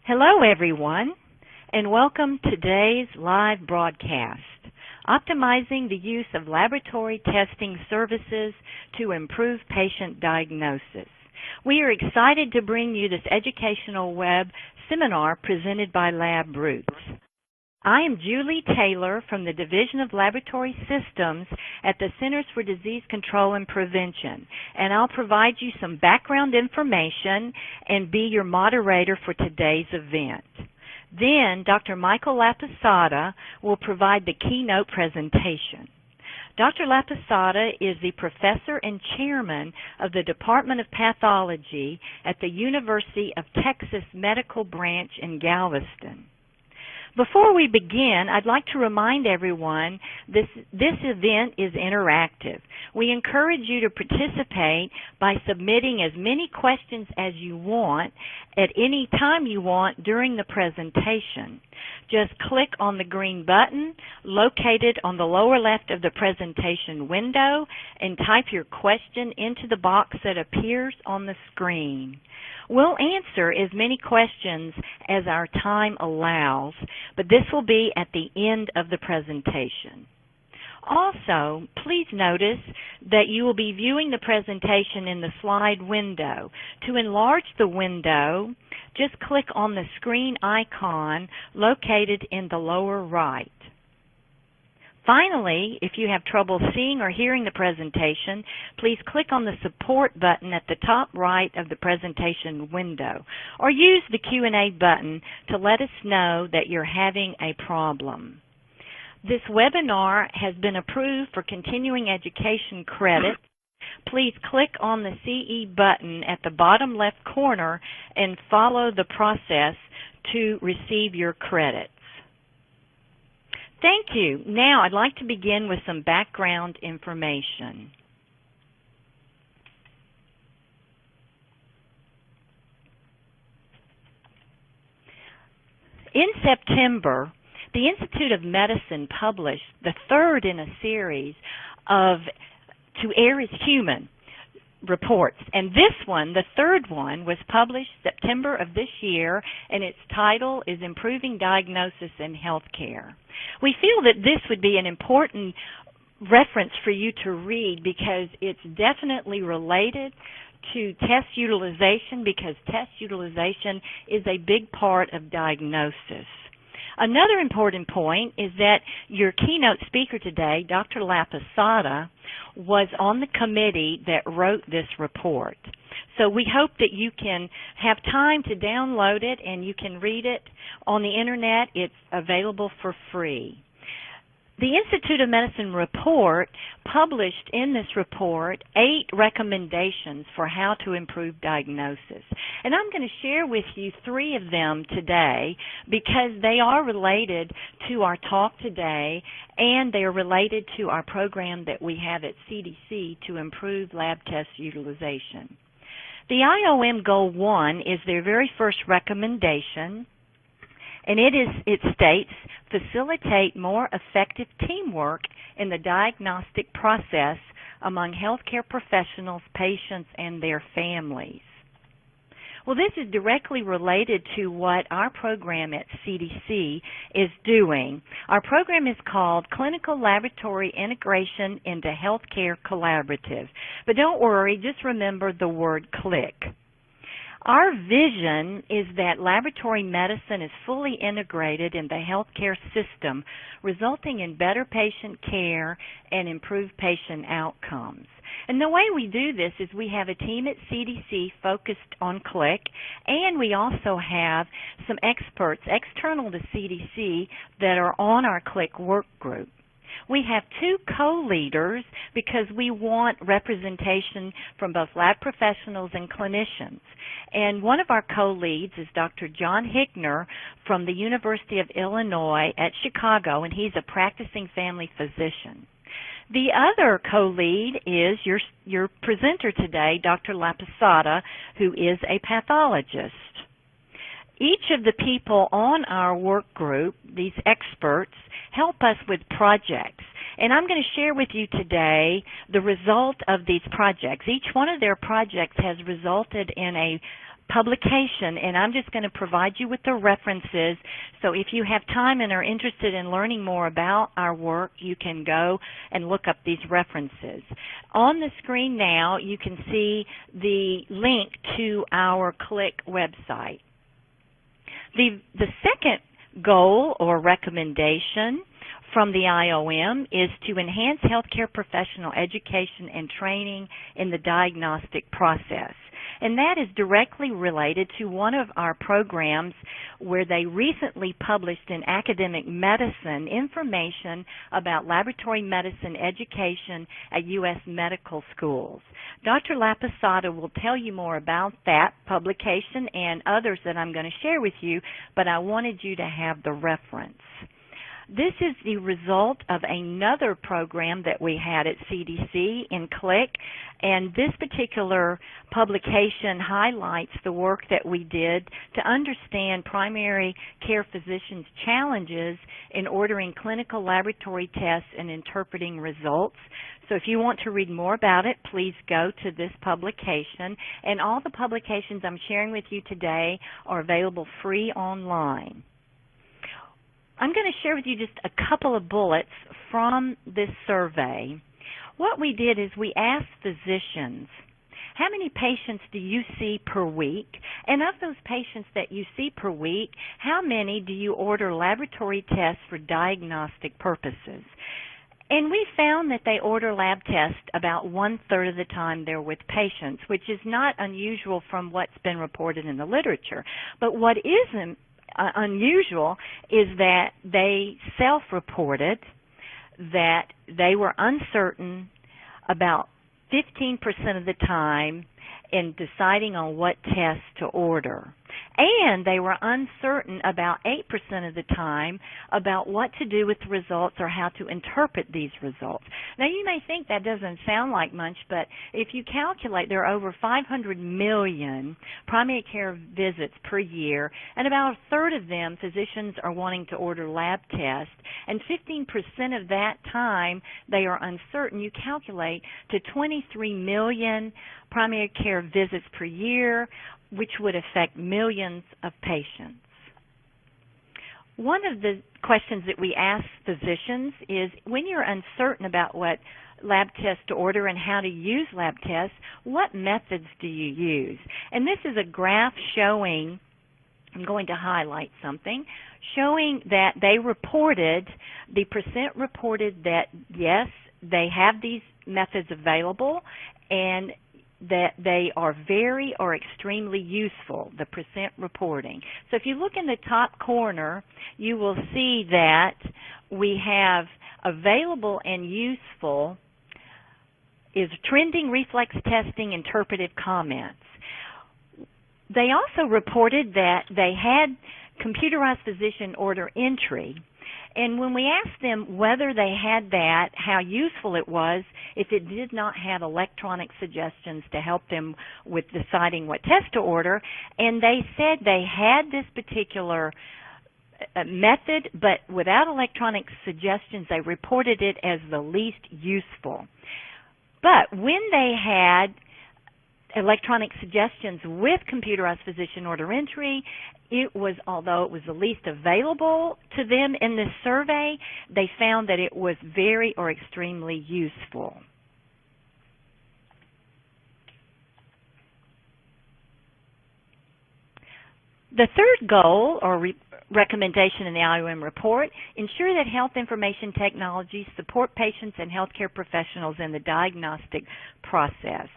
Hello, everyone, and welcome to today's live broadcast, Optimizing the Use of Laboratory Testing Services to Improve Patient Diagnosis. We are excited to bring you this educational web seminar presented by LabRoots. I am Julie Taylor from the Division of Laboratory Systems at the Centers for Disease Control and Prevention, and I'll provide you some background information and be your moderator for today's event. Then Dr. Michael Laposata will provide the keynote presentation. Dr. Laposata is the professor and chairman of the Department of Pathology at the University of Texas Medical Branch in Galveston. Before we begin, I'd like to remind everyone this event is interactive. We encourage you to participate by submitting as many questions as you want at any time you want during the presentation. Just click on the green button located on the lower left of the presentation window and type your question into the box that appears on the screen. We'll answer as many questions as our time allows, but this will be at the end of the presentation. Also, please notice that you will be viewing the presentation in the slide window. To enlarge the window, just click on the screen icon located in the lower right. Finally, if you have trouble seeing or hearing the presentation, please click on the support button at the top right of the presentation window, or use the Q&A button to let us know that you're having a problem. This webinar has been approved for continuing education credits. Please click on the CE button at the bottom left corner and follow the process to receive your credits. Thank you. Now I'd like to begin with some background information. In September, the Institute of Medicine published the third in a series of To Err is Human reports. And this one, the third one, was published September of this year, and its title is Improving Diagnosis in Healthcare. We feel that this would be an important reference for you to read because it's definitely related to test utilization, because test utilization is a big part of diagnosis. Another important point is that your keynote speaker today, Dr. Laposata, was on the committee that wrote this report. So we hope that you can have time to download it and you can read it on the internet. It's available for free. The Institute of Medicine report published in this report 8 recommendations for how to improve diagnosis. And I'm going to share with you 3 of them today because they are related to our talk today and they are related to our program that we have at CDC to improve lab test utilization. The IOM Goal 1 is their very first recommendation, and it states, facilitate more effective teamwork in the diagnostic process among healthcare professionals, patients, and their families. Well, this is directly related to what our program at CDC is doing. Our program is called Clinical Laboratory Integration into Healthcare Collaborative. But don't worry, just remember the word CLIC. Our vision is that laboratory medicine is fully integrated in the healthcare system, resulting in better patient care and improved patient outcomes. And the way we do this is we have a team at CDC focused on CLIC, and we also have some experts external to CDC that are on our CLIC work group. We have 2 co-leaders because we want representation from both lab professionals and clinicians. And one of our co-leads is Dr. John Hickner from the University of Illinois at Chicago, and he's a practicing family physician. The other co-lead is your presenter today, Dr. Laposata, who is a pathologist. Each of the people on our work group, these experts, help us with projects. And I'm going to share with you today the result of these projects. Each one of their projects has resulted in a publication, and I'm just going to provide you with the references. So if you have time and are interested in learning more about our work, you can go and look up these references. On the screen now, you can see the link to our CLIC website. The second goal or recommendation from the IOM is to enhance healthcare professional education and training in the diagnostic process. And that is directly related to one of our programs where they recently published in Academic Medicine information about laboratory medicine education at U.S. medical schools. Dr. Laposata will tell you more about that publication and others that I'm going to share with you, but I wanted you to have the reference. This is the result of another program that we had at CDC in CLIC, and this particular publication highlights the work that we did to understand primary care physicians' challenges in ordering clinical laboratory tests and interpreting results. So if you want to read more about it, please go to this publication, and all the publications I'm sharing with you today are available free online. I'm going to share with you just a couple of bullets from this survey. What we did is we asked physicians, how many patients do you see per week? And of those patients that you see per week, how many do you order laboratory tests for diagnostic purposes? And we found that they order lab tests about 1/3 of the time they're with patients, which is not unusual from what's been reported in the literature. But what isn't unusual is that they self-reported that they were uncertain about 15% of the time in deciding on what tests to order. And they were uncertain about 8% of the time about what to do with the results or how to interpret these results. Now, you may think that doesn't sound like much, but if you calculate, there are over 500 million primary care visits per year, and about 1/3 of them physicians are wanting to order lab tests, and 15% of that time they are uncertain. You calculate to 23 million primary care visits per year, which would affect millions of patients. One of the questions that we ask physicians is, when you're uncertain about what lab tests to order and how to use lab tests, what methods do you use? And this is a graph showing, I'm going to highlight something, showing that they reported, the percent reported that yes, they have these methods available and that they are very or extremely useful, the percent reporting. So if you look in the top corner, you will see that we have available and useful is trending reflex testing, interpretive comments. They also reported that they had computerized physician order entry. And when we asked them whether they had that, how useful it was, if it did not have electronic suggestions to help them with deciding what test to order, and they said they had this particular method, but without electronic suggestions, they reported it as the least useful. But when they had electronic suggestions with computerized physician order entry, it was, although it was the least available to them in this survey, they found that it was very or extremely useful. The third goal or recommendation in the IOM report, ensure that health information technologies support patients and healthcare professionals in the diagnostic process.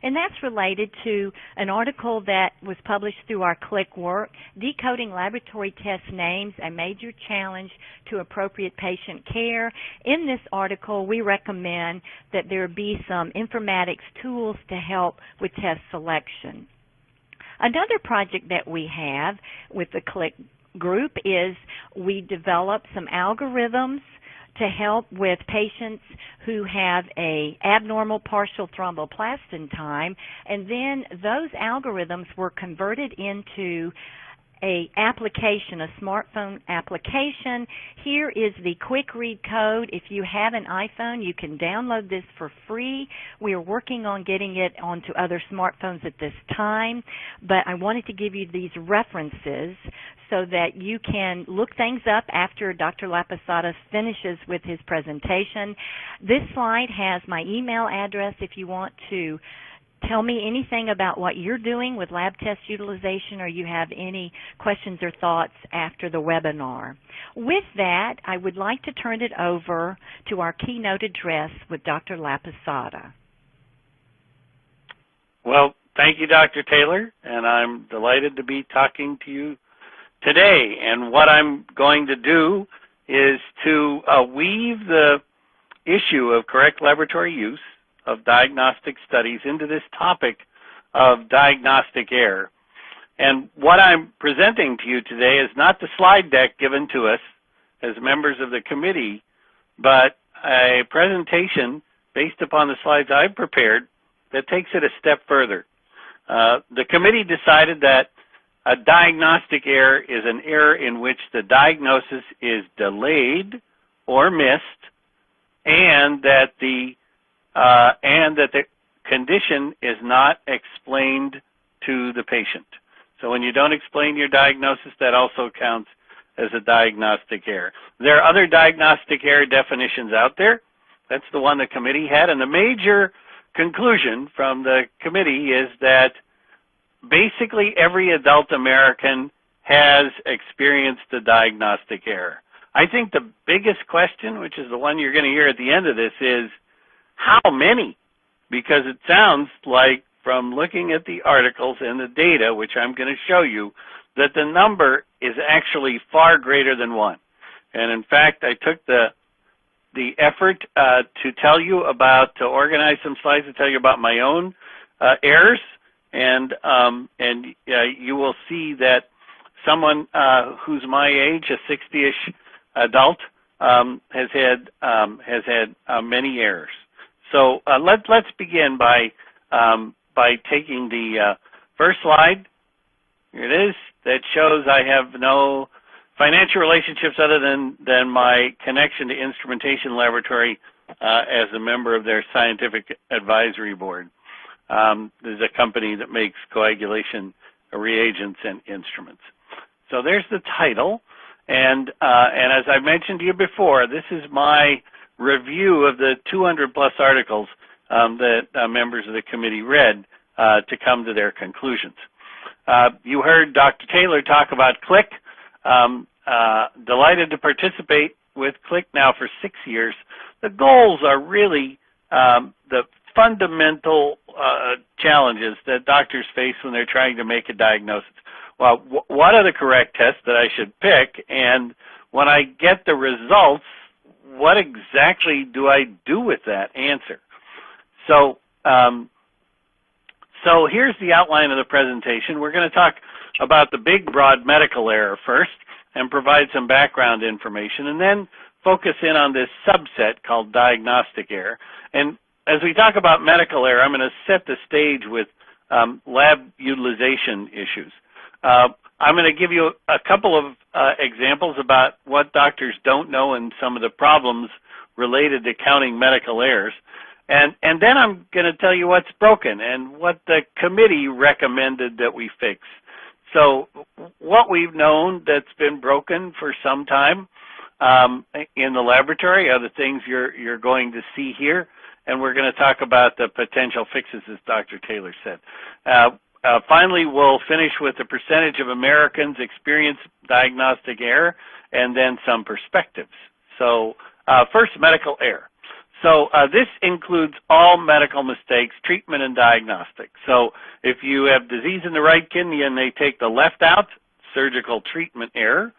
And that's related to an article that was published through our CLIC work, Decoding Laboratory Test Names, a Major Challenge to Appropriate Patient Care. In this article, we recommend that there be some informatics tools to help with test selection. Another project that we have with the CLIC group is we developed some algorithms to help with patients who have a abnormal partial thromboplastin time, and then those algorithms were converted into application, a smartphone application. Here is the quick read code. If you have an iPhone, you can download this for free. We are working on getting it onto other smartphones at this time, but I wanted to give you these references so that you can look things up after Dr. Laposata finishes with his presentation. This slide has my email address if you want to tell me anything about what you're doing with lab test utilization, or you have any questions or thoughts after the webinar. With that, I would like to turn it over to our keynote address with Dr. Laposata. Well, thank you, Dr. Taylor, and I'm delighted to be talking to you today. And what I'm going to do is to weave the issue of correct laboratory use of diagnostic studies into this topic of diagnostic error. And what I'm presenting to you today is not the slide deck given to us as members of the committee, but a presentation based upon the slides I've prepared that takes it a step further. The committee decided that a diagnostic error is an error in which the diagnosis is delayed or missed, and that the condition is not explained to the patient. So when you don't explain your diagnosis, that also counts as a diagnostic error. There are other diagnostic error definitions out there. That's the one the committee had, and the major conclusion from the committee is that basically every adult American has experienced a diagnostic error. I think the biggest question, which is the one you're going to hear at the end of this, is how many? Because it sounds like, from looking at the articles and the data, which I'm going to show you, that the number is actually far greater than one. And in fact, I took the effort to organize some slides to tell you about my own errors, and you will see that someone who's my age, a 60-ish adult, has had many errors. So let's begin by taking the first slide. Here it is, that shows I have no financial relationships other than my connection to Instrumentation Laboratory as a member of their scientific advisory board. There's a company that makes coagulation reagents and instruments. So there's the title, and as I mentioned to you before, this is my review of the 200-plus articles that members of the committee read to come to their conclusions. You heard Dr. Taylor talk about CLIC. Delighted to participate with CLIC now for 6 years. The goals are really the fundamental challenges that doctors face when they're trying to make a diagnosis. Well, what are the correct tests that I should pick? And when I get the results, what exactly do I do with that answer? So here's the outline of the presentation. We're going to talk about the big, broad medical error first and provide some background information, and then focus in on this subset called diagnostic error. And as we talk about medical error, I'm going to set the stage with lab utilization issues. I'm going to give you a couple of examples about what doctors don't know and some of the problems related to counting medical errors. And then I'm going to tell you what's broken and what the committee recommended that we fix. So what we've known that's been broken for some time in the laboratory are the things you're going to see here. And we're going to talk about the potential fixes, as Dr. Taylor said. Finally, we'll finish with the percentage of Americans experience diagnostic error, and then some perspectives. So first, medical error. So this includes all medical mistakes, treatment and diagnostic. So if you have disease in the right kidney and they take the left out, surgical treatment error.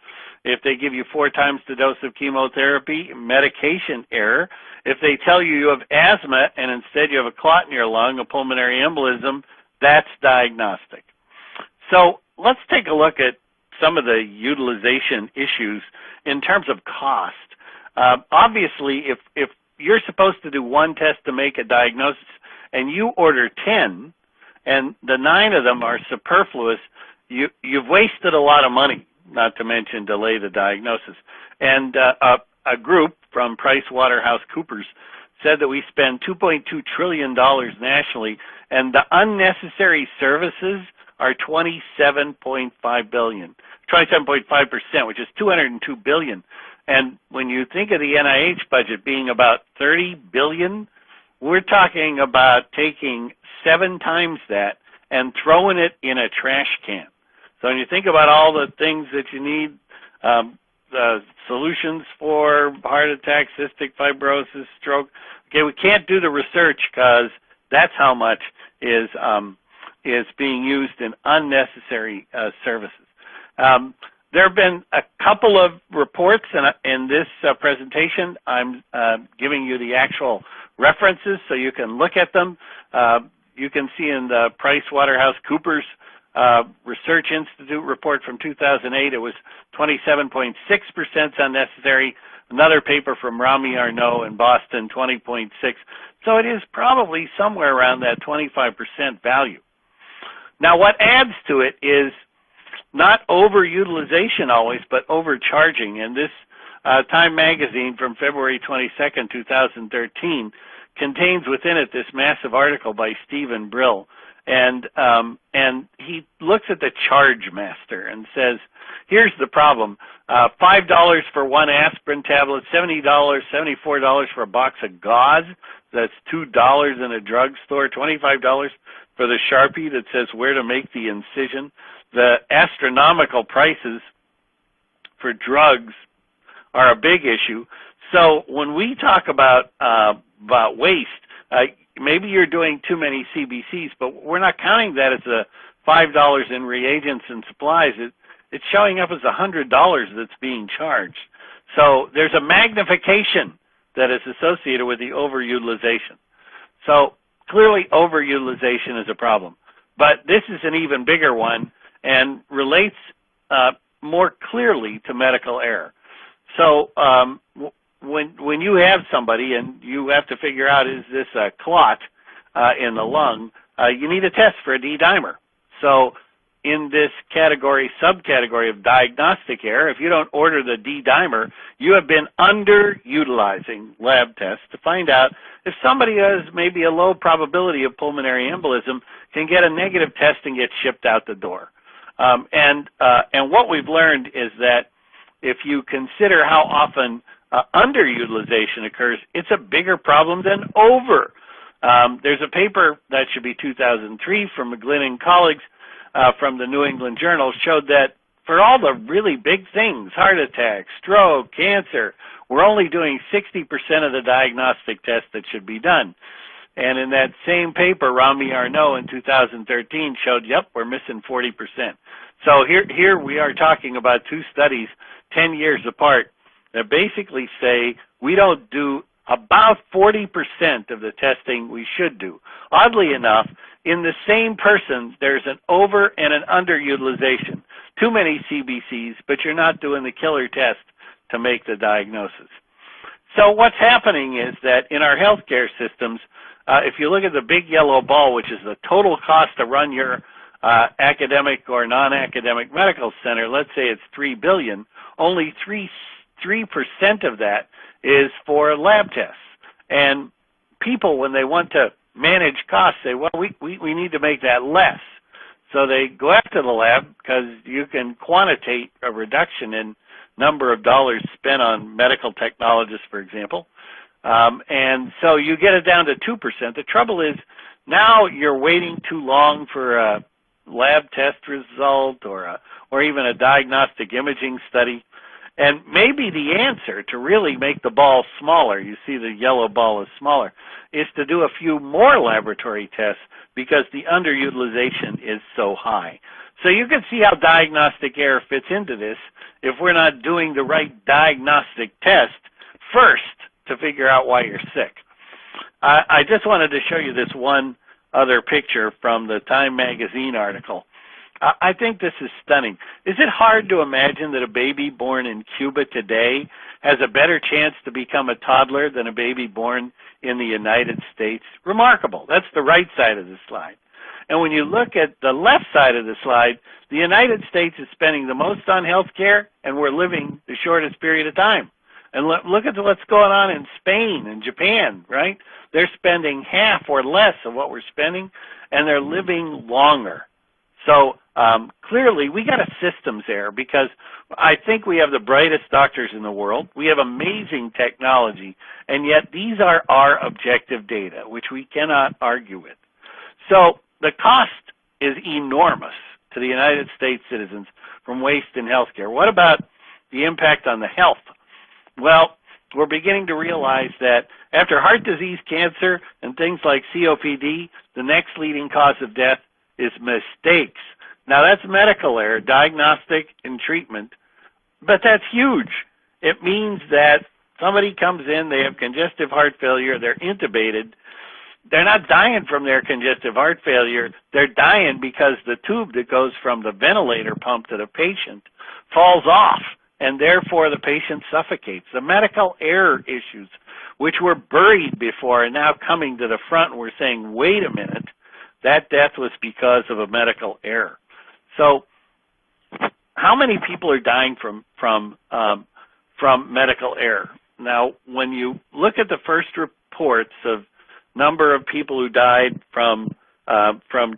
If they give you 4 times the dose of chemotherapy, medication error. If they tell you you have asthma and instead you have a clot in your lung, a pulmonary embolism, that's diagnostic. So let's take a look at some of the utilization issues in terms of cost. Obviously, if you're supposed to do 1 test to make a diagnosis and you order 10 and the 9 of them are superfluous, you've wasted a lot of money, not to mention delay the diagnosis. And a group from PricewaterhouseCoopers said that we spend $2.2 trillion nationally, and the unnecessary services are $27.5 billion, 27.5%, which is $202 billion. And when you think of the NIH budget being about $30 billion, we're talking about taking 7 times that and throwing it in a trash can. So when you think about all the things that you need, the solutions for heart attack, cystic fibrosis, stroke, okay, we can't do the research because that's how much is being used in unnecessary services. There have been a couple of reports in this presentation. I'm giving you the actual references so you can look at them. You can see in the PricewaterhouseCoopers Research Institute report from 2008, it was 27.6% unnecessary. Another paper from Rami Arnaud in Boston, 20.6. So it is probably somewhere around that 25% value. Now, what adds to it is not overutilization always, but overcharging. And this Time magazine from February 22nd, 2013, contains within it this massive article by Stephen Brill. And he looks at the charge master and says, here's the problem. $5 for one aspirin tablet, $70, $74 for a box of gauze. That's $2 in a drugstore, $25 for the Sharpie that says where to make the incision. The astronomical prices for drugs are a big issue. So when we talk about waste, maybe you're doing too many CBCs, but we're not counting that as the $5 in reagents and supplies. It's showing up as $100 that's being charged. So there's a magnification that is associated with the overutilization. So clearly overutilization is a problem. But this is an even bigger one and relates more clearly to medical error. So when you have somebody and you have to figure out, is this a clot in the lung, you need a test for a D-dimer. So in this subcategory of diagnostic error, if you don't order the D-dimer, you have been underutilizing lab tests to find out if somebody has maybe a low probability of pulmonary embolism, can get a negative test and get shipped out the door. And what we've learned is that if you consider how often underutilization occurs, it's a bigger problem than over. There's a paper that should be 2003 from McGlynn and colleagues from the New England Journal showed that for all the really big things, heart attack, stroke, cancer, we're only doing 60% of the diagnostic tests that should be done. And in that same paper, Rami Arnaud in 2013 showed, yep, we're missing 40%. So here we are talking about two studies 10 years apart that basically say we don't do about 40% of the testing we should do. Oddly enough, in the same person, there's an over and an underutilization. Too many CBCs, but you're not doing the killer test to make the diagnosis. So what's happening is that in our healthcare systems, if you look at the big yellow ball, which is the total cost to run your academic or non-academic medical center, let's say it's $3 billion, only 3% of that is for lab tests. And people, when they want to manage costs, say, well, we need to make that less. So they go after the lab because you can quantitate a reduction in number of dollars spent on medical technologists, for example. And so you get it down to 2%. The trouble is now you're waiting too long for a lab test result or even a diagnostic imaging study. And maybe the answer to really make the ball smaller, you see the yellow ball is smaller, is to do a few more laboratory tests because the underutilization is so high. So you can see how diagnostic error fits into this if we're not doing the right diagnostic test first to figure out why you're sick. I just wanted to show you this one other picture from the Time magazine article. I think this is stunning. Is it hard to imagine that a baby born in Cuba today has a better chance to become a toddler than a baby born in the United States? Remarkable. That's the right side of the slide. And when you look at the left side of the slide, the United States is spending the most on health care, and we're living the shortest period of time. And look at what's going on in Spain and Japan, right? They're spending half or less of what we're spending, and they're living longer. So clearly, we got a systems error, because I think we have the brightest doctors in the world. We have amazing technology, and yet these are our objective data, which we cannot argue with. So the cost is enormous to the United States citizens from waste in healthcare. What about the impact on the health? Well, we're beginning to realize that after heart disease, cancer, and things like COPD, the next leading cause of death is mistakes. Now, that's medical error, diagnostic and treatment, but that's huge. It means that somebody comes in, they have congestive heart failure, they're intubated. They're not dying from their congestive heart failure. They're dying because the tube that goes from the ventilator pump to the patient falls off, and therefore the patient suffocates. The medical error issues, which were buried before, are now coming to the front, and we're saying, wait a minute, that death was because of a medical error. So how many people are dying from medical error? Now, when you look at the first reports of number of people who died from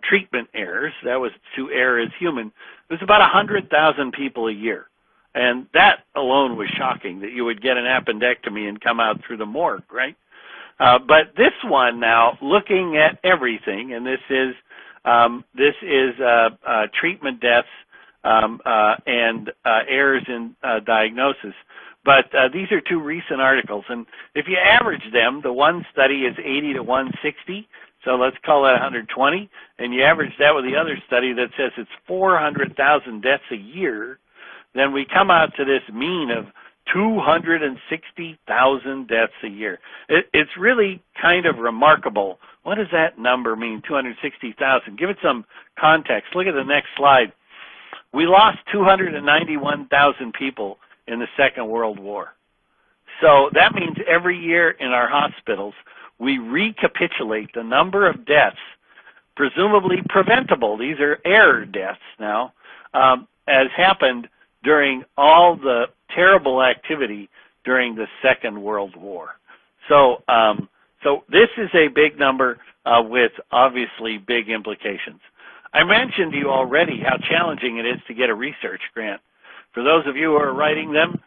treatment errors, that was to err as human, it was about 100,000 people a year. And that alone was shocking, that you would get an appendectomy and come out through the morgue, right? But this one now, looking at everything, and this is treatment deaths and errors in diagnosis. But these are two recent articles, and if you average them, the one study is 80 to 160, so let's call that 120, and you average that with the other study that says it's 400,000 deaths a year, then we come out to this mean of 260,000 deaths a year. It's really kind of remarkable. What does that number mean, 260,000? Give it some context. Look at the next slide. We lost 291,000 people in the Second World War. So that means every year in our hospitals, we recapitulate the number of deaths, presumably preventable, these are error deaths now, as happened during all the terrible activity during the Second World War. So this is a big number with obviously big implications. I mentioned to you already how challenging it is to get a research grant. For those of you who are writing them,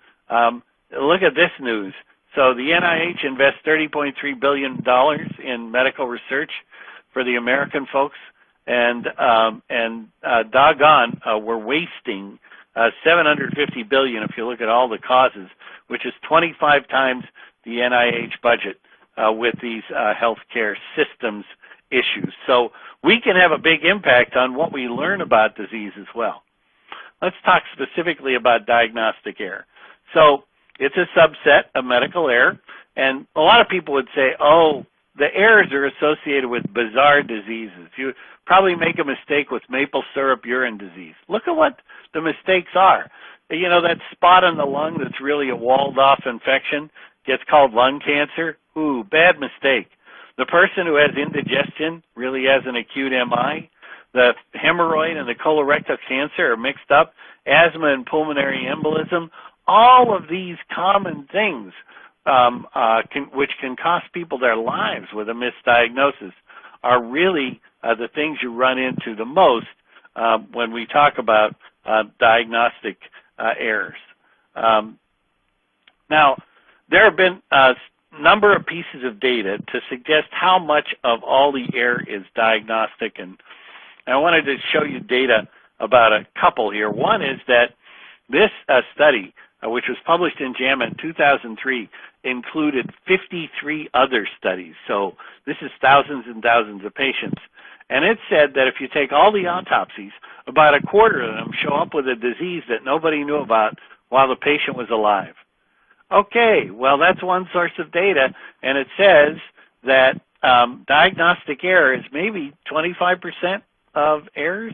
look at this news. So the NIH invests $30.3 billion in medical research for the American folks, and doggone, we're wasting $750 billion if you look at all the causes, which is 25 times the NIH budget with these healthcare systems issues. So we can have a big impact on what we learn about disease as well. Let's talk specifically about diagnostic error. So it's a subset of medical error, and a lot of people would say, oh, the errors are associated with bizarre diseases. You probably make a mistake with maple syrup urine disease. Look at what the mistakes are. You know, that spot on the lung that's really a walled-off infection gets called lung cancer. Ooh, bad mistake. The person who has indigestion really has an acute MI. The hemorrhoid and the colorectal cancer are mixed up. Asthma and pulmonary embolism. All of these common things which can cost people their lives with a misdiagnosis are really the things you run into the most when we talk about diagnostic errors. Now, there have been a number of pieces of data to suggest how much of all the error is diagnostic, and I wanted to show you data about a couple here. One is that this study, which was published in JAMA in 2003, included 53 other studies. So this is thousands and thousands of patients. And it said that if you take all the autopsies, about a quarter of them show up with a disease that nobody knew about while the patient was alive. Okay, well, that's one source of data, and it says that diagnostic error is maybe 25% of errors.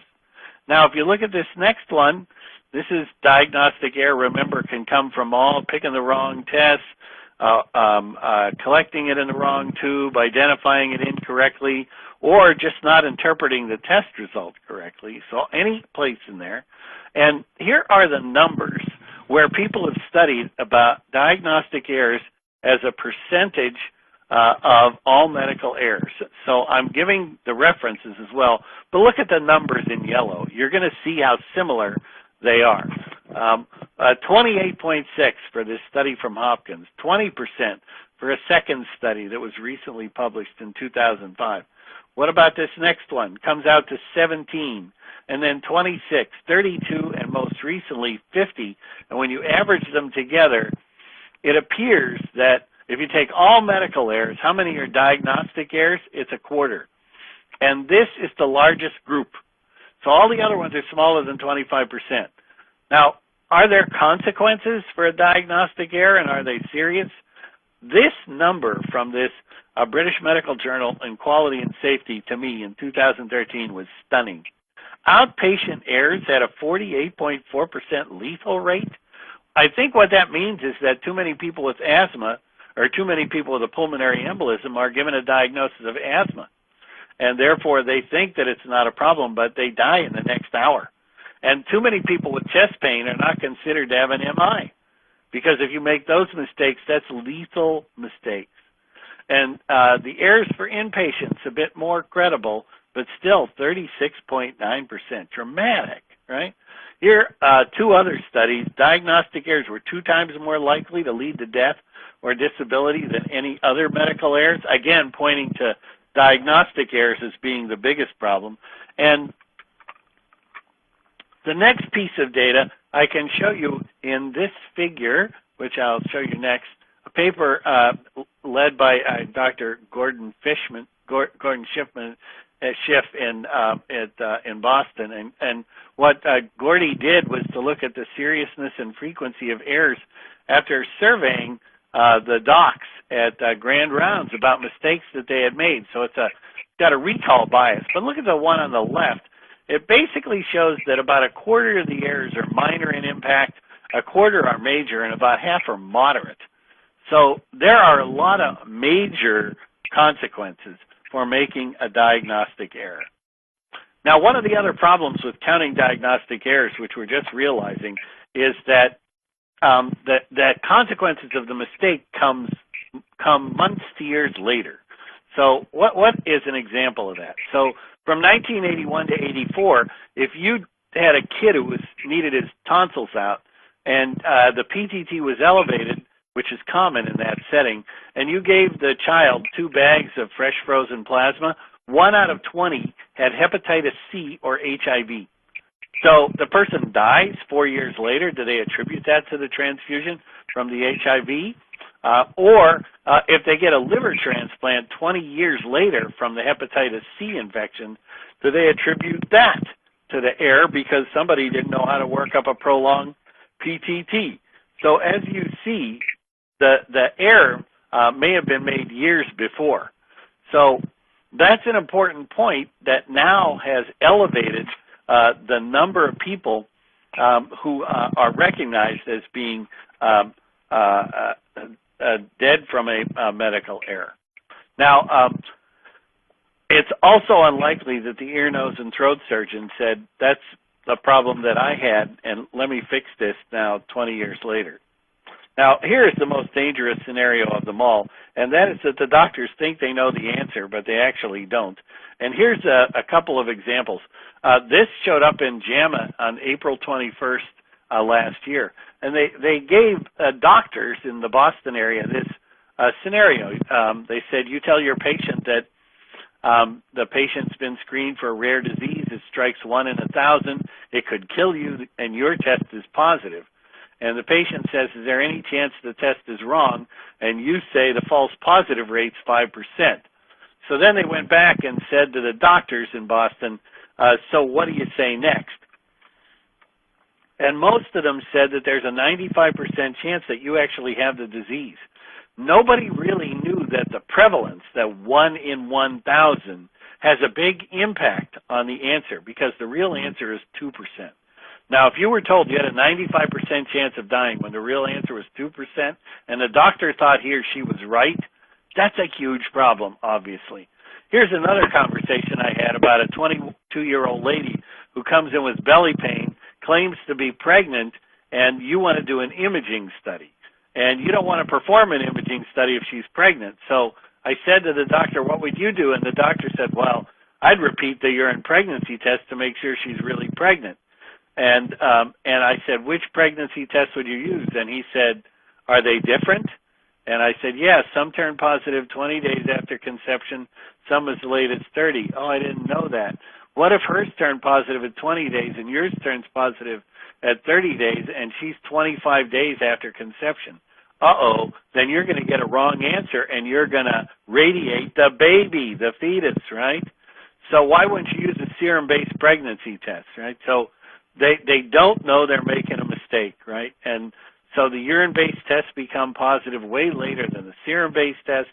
Now, if you look at this next one, this is diagnostic error. Remember, can come from all picking the wrong test, collecting it in the wrong tube, identifying it incorrectly, or just not interpreting the test result correctly. So any place in there. And here are the numbers where people have studied about diagnostic errors as a percentage of all medical errors. So I'm giving the references as well, but look at the numbers in yellow. You're going to see how similar they are. 28.6 for this study from Hopkins, 20% for a second study that was recently published in 2005. What about this next one? Comes out to 17, and then 26, 32, and most recently 50. And when you average them together, it appears that if you take all medical errors, how many are diagnostic errors? It's a quarter. And this is the largest group. So all the other ones are smaller than 25%. Now, are there consequences for a diagnostic error, and are they serious? This number from this British Medical Journal in Quality and Safety, to me, in 2013 was stunning. Outpatient errors had a 48.4% lethal rate. I think what that means is that too many people with asthma or too many people with a pulmonary embolism are given a diagnosis of asthma. And therefore, they think that it's not a problem, but they die in the next hour. And too many people with chest pain are not considered to have an MI, because if you make those mistakes, that's lethal mistakes. And the errors for inpatients, a bit more credible, but still 36.9%. Dramatic, right? Here, two other studies. Diagnostic errors were 2 times more likely to lead to death or disability than any other medical errors, again, pointing to diagnostic errors as being the biggest problem. And the next piece of data I can show you in this figure, which I'll show you next, a paper led by Dr. Gordon Schiff in Boston. And what Gordy did was to look at the seriousness and frequency of errors after surveying the docs at grand rounds about mistakes that they had made. So it's got a recall bias. But look at the one on the left. It basically shows that about a quarter of the errors are minor in impact, a quarter are major, and about half are moderate. So there are a lot of major consequences for making a diagnostic error. Now, one of the other problems with counting diagnostic errors, which we're just realizing, is that that consequences of the mistake come months to years later. So what is an example of that? So from 1981 to 84, if you had a kid who needed his tonsils out and the PTT was elevated, which is common in that setting, and you gave the child 2 bags of fresh frozen plasma, 1 out of 20 had hepatitis C or HIV. So the person dies 4 years later. Do they attribute that to the transfusion from the HIV? Or if they get a liver transplant 20 years later from the hepatitis C infection, do they attribute that to the error because somebody didn't know how to work up a prolonged PTT? So as you see, the error may have been made years before. So that's an important point that now has elevated the number of people who are recognized as being dead from a medical error. Now, it's also unlikely that the ear, nose, and throat surgeon said, that's the problem that I had, and let me fix this now 20 years later. Now, here is the most dangerous scenario of them all, and that is that the doctors think they know the answer, but they actually don't. And here's a couple of examples. This showed up in JAMA on April 21st last year, and they gave doctors in the Boston area this scenario. They said, you tell your patient that the patient's been screened for a rare disease. It strikes 1 in 1,000. It could kill you, and your test is positive. And the patient says, is there any chance the test is wrong? And you say the false positive rate's 5%. So then they went back and said to the doctors in Boston, so what do you say next? And most of them said that there's a 95% chance that you actually have the disease. Nobody really knew that the prevalence, that 1 in 1,000, has a big impact on the answer, because the real answer is 2%. Now, if you were told you had a 95% chance of dying when the real answer was 2%, and the doctor thought he or she was right, that's a huge problem, obviously. here's another conversation I had about a 22-year-old lady who comes in with belly pain, claims to be pregnant, and you want to do an imaging study. And you don't want to perform an imaging study if she's pregnant. So I said to the doctor, what would you do? And the doctor said, well, I'd repeat the urine pregnancy test to make sure she's really pregnant. And I said, which pregnancy test would you use? And he said, are they different? And I said, yes, some turn positive 20 days after conception, some as late as 30. Oh, I didn't know that. What if hers turned positive at 20 days and yours turns positive at 30 days and she's 25 days after conception? Uh-oh, then you're going to get a wrong answer and you're going to radiate the baby, the fetus, right? So why wouldn't you use a serum-based pregnancy test, right? So they don't know they're making a mistake, right? And so the urine-based tests become positive way later than the serum-based test,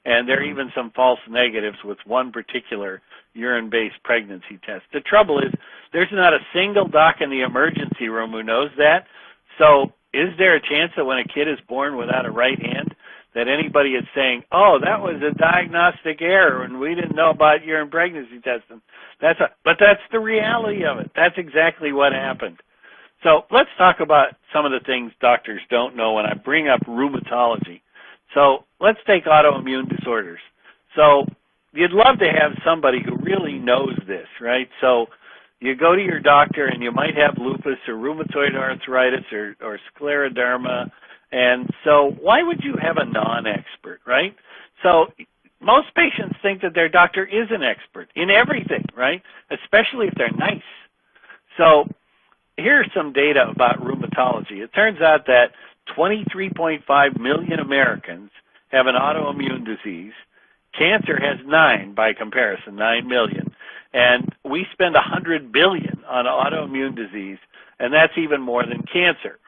and there are even some false negatives with one particular urine-based pregnancy test. The trouble is there's not a single doc in the emergency room who knows that. So is there a chance that when a kid is born without a right hand that anybody is saying, oh, that was a diagnostic error and we didn't know about urine pregnancy testing? But that's the reality of it. That's exactly what happened. So let's talk about some of the things doctors don't know when I bring up rheumatology. So let's take autoimmune disorders. So you'd love to have somebody who really knows this, right? So you go to your doctor and you might have lupus or rheumatoid arthritis or scleroderma. And so why would you have a non-expert, right? So most patients think that their doctor is an expert in everything, right? Especially if they're nice. So here's some data about rheumatology. It turns out that 23.5 million Americans have an autoimmune disease. Cancer has 9 by comparison, 9 million. And we spend $100 billion on autoimmune disease, and that's even more than cancer.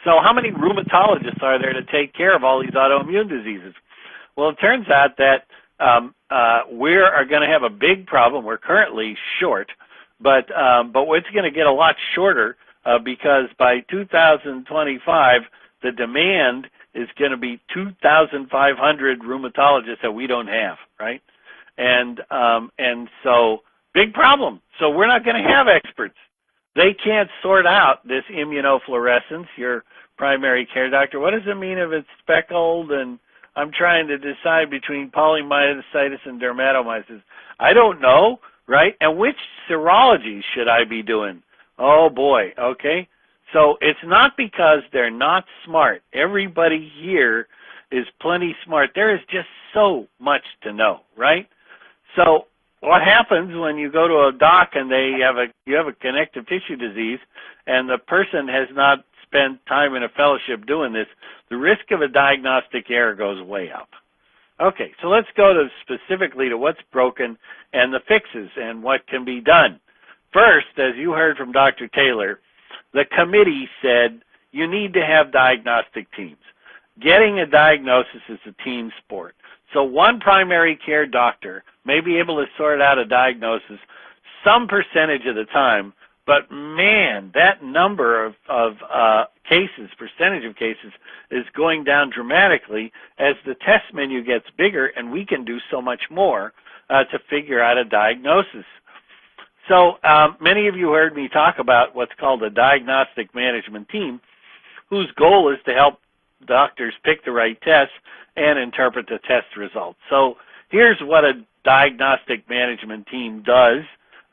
So how many rheumatologists are there to take care of all these autoimmune diseases? Well, it turns out that we are going to have a big problem. We're currently short, but it's going to get a lot shorter because by 2025, the demand is going to be 2,500 rheumatologists that we don't have, right? And so big problem. So we're not going to have experts. They can't sort out this immunofluorescence, your primary care doctor. What does it mean if it's speckled and I'm trying to decide between polymyositis and dermatomyositis? I don't know, right? And which serology should I be doing? Oh, boy, okay. So it's not because they're not smart. Everybody here is plenty smart. There is just so much to know, right? So what happens when you go to a doc and you have a connective tissue disease and the person has not spent time in a fellowship doing this, the risk of a diagnostic error goes way up. Okay, so let's go specifically to what's broken and the fixes and what can be done. First, as you heard from Dr. Taylor, the committee said you need to have diagnostic teams. Getting a diagnosis is a team sport. So one primary care doctor may be able to sort out a diagnosis some percentage of the time, but man, that number of cases, percentage of cases, is going down dramatically as the test menu gets bigger and we can do so much more to figure out a diagnosis. So many of you heard me talk about what's called a diagnostic management team, whose goal is to help doctors pick the right tests and interpret the test results. So here's what a diagnostic management team does.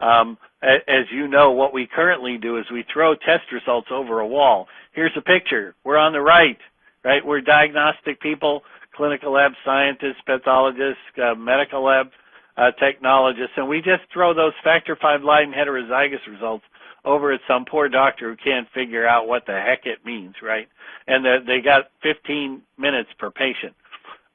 As you know, what we currently do is we throw test results over a wall. Here's a picture. We're on the right? We're diagnostic people, clinical lab scientists, pathologists, medical lab technologists, and we just throw those factor V Leiden heterozygous results over at some poor doctor who can't figure out what the heck it means, right? And they got 15 minutes per patient.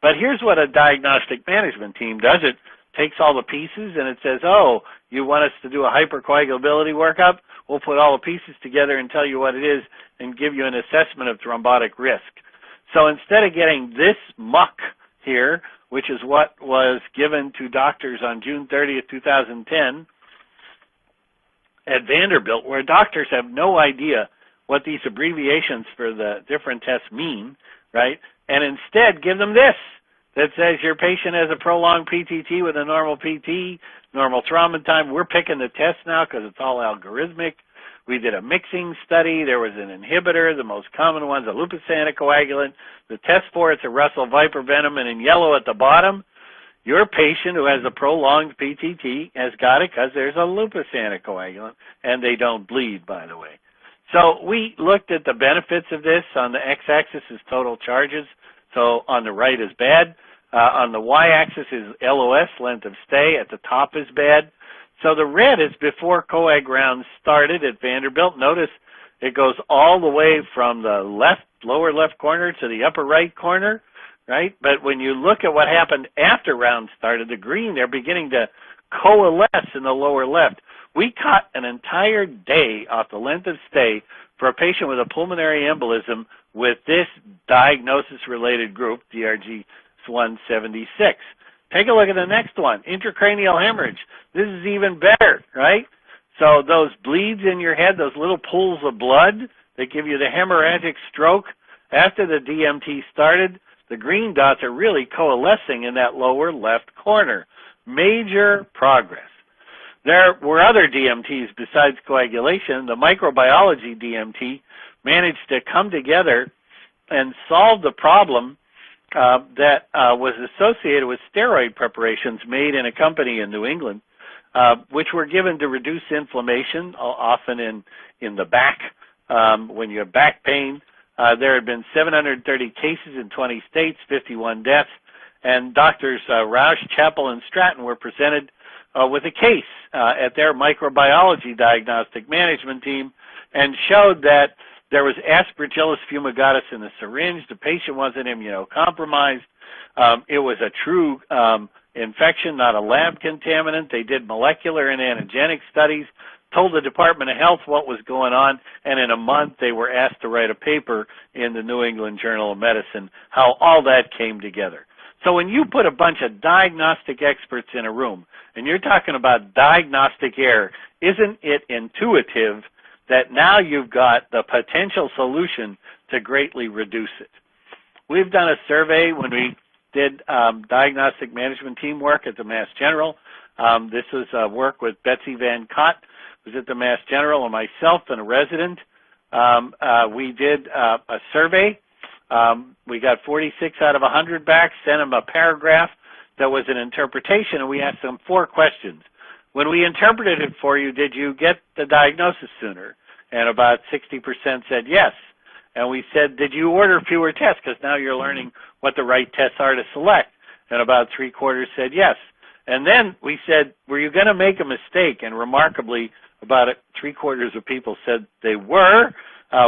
But here's what a diagnostic management team does. It takes all the pieces and it says, oh, you want us to do a hypercoagulability workup? We'll put all the pieces together and tell you what it is and give you an assessment of thrombotic risk. So instead of getting this muck here, which is what was given to doctors on June 30th, 2010 at Vanderbilt, where doctors have no idea what these abbreviations for the different tests mean, right? And instead give them this. that says your patient has a prolonged PTT with a normal PT, normal thrombin time. We're picking the test now because it's all algorithmic. We did a mixing study. There was an inhibitor. The most common one's a lupus anticoagulant. The test for it's a Russell Viper venom, and in yellow at the bottom, your patient who has a prolonged PTT has got it because there's a lupus anticoagulant, and they don't bleed, by the way. So we looked at the benefits of this. On the x-axis is total charges, so on the right is bad. On the y-axis is LOS, length of stay. At the top is bad. So the red is before coag rounds started at Vanderbilt. Notice it goes all the way from the lower left corner to the upper right corner, right? But when you look at what happened after rounds started, the green, they're beginning to coalesce in the lower left. We cut an entire day off the length of stay for a patient with a pulmonary embolism with this diagnosis-related group, DRG 176. Take a look at the next one, intracranial hemorrhage. This is even better, right? So those bleeds in your head, those little pools of blood that give you the hemorrhagic stroke, after the DMT started, the green dots are really coalescing in that lower left corner. Major progress. There were other DMTs besides coagulation. The microbiology DMT managed to come together and solve the problem that was associated with steroid preparations made in a company in New England, which were given to reduce inflammation, often in the back. When you have back pain, there had been 730 cases in 20 states, 51 deaths, and doctors Roush, Chappell, and Stratton were presented with a case at their microbiology diagnostic management team and showed that there was Aspergillus fumigatus in the syringe. The patient wasn't immunocompromised. It was a true infection, not a lab contaminant. They did molecular and antigenic studies, told the Department of Health what was going on, and in a month they were asked to write a paper in the New England Journal of Medicine, how all that came together. So when you put a bunch of diagnostic experts in a room, and you're talking about diagnostic error, isn't it intuitive that now you've got the potential solution to greatly reduce it? We've done a survey when we did diagnostic management team work at the Mass General. This was work with Betsy Van Cott, who's at the Mass General, and myself and a resident. We did a survey. We got 46 out of 100 back, sent them a paragraph that was an interpretation, and we asked them 4 questions. When we interpreted it for you, did you get the diagnosis sooner? And about 60% said yes. And we said, did you order fewer tests? Because now you're learning what the right tests are to select. And about 3/4 said yes. And then we said, were you going to make a mistake? And remarkably, about 3/4 of people said they were,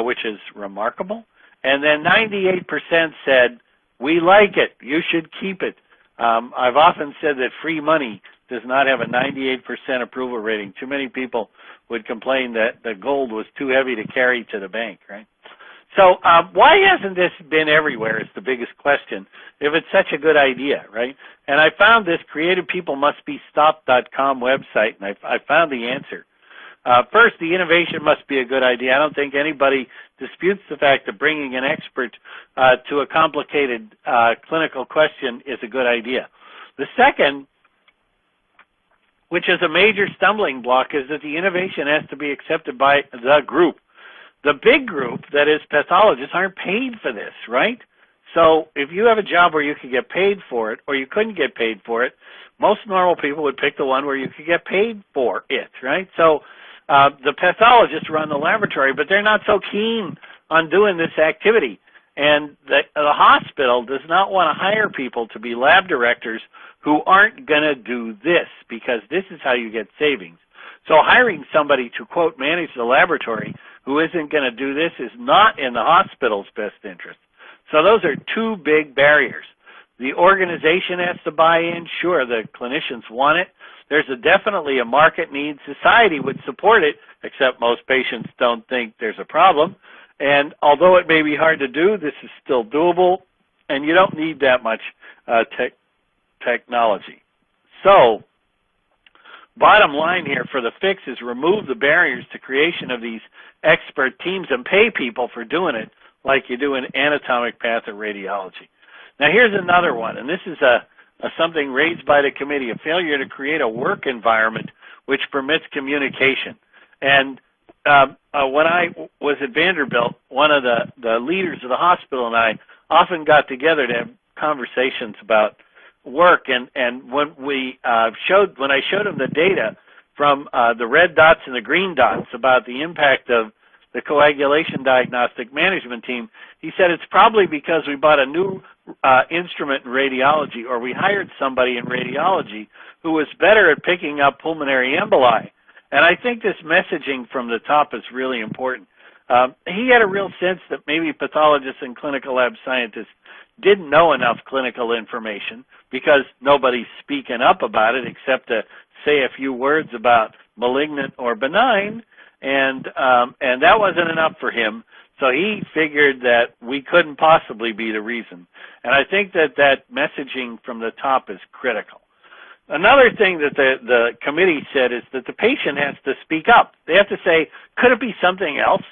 which is remarkable. And then 98% said, we like it. You should keep it. I've often said that free money does not have a 98% approval rating. Too many people would complain that the gold was too heavy to carry to the bank, right? So why hasn't this been everywhere is the biggest question, if it's such a good idea, right? And I found this creativepeoplemustbestop.com website, and I found the answer. First, the innovation must be a good idea. I don't think anybody disputes the fact that bringing an expert to a complicated clinical question is a good idea. The second, which is a major stumbling block, is that the innovation has to be accepted by the group. The big group, that is pathologists, aren't paid for this, right? So if you have a job where you could get paid for it or you couldn't get paid for it, most normal people would pick the one where you could get paid for it, right? So the pathologists run the laboratory, but they're not so keen on doing this activity. And the hospital does not want to hire people to be lab directors who aren't going to do this, because this is how you get savings. So hiring somebody to, quote, manage the laboratory who isn't going to do this is not in the hospital's best interest. So those are 2 big barriers. The organization has to buy in. Sure, the clinicians want it. There's definitely a market need. Society would support it, except most patients don't think there's a problem. And although it may be hard to do, this is still doable, and you don't need that much technology. So, bottom line here for the fix is remove the barriers to creation of these expert teams and pay people for doing it like you do in anatomic path or radiology. Now here's another one, and this is something raised by the committee, a failure to create a work environment which permits communication. And when I was at Vanderbilt, one of the leaders of the hospital and I often got together to have conversations about work. And when I showed him the data from the red dots and the green dots about the impact of the coagulation diagnostic management team, he said it's probably because we bought a new instrument in radiology, or we hired somebody in radiology who was better at picking up pulmonary emboli. And I think this messaging from the top is really important. He had a real sense that maybe pathologists and clinical lab scientists didn't know enough clinical information because nobody's speaking up about it except to say a few words about malignant or benign, and that wasn't enough for him. So he figured that we couldn't possibly be the reason. And I think that messaging from the top is critical. Another thing that the committee said is that the patient has to speak up. They have to say, could it be something else?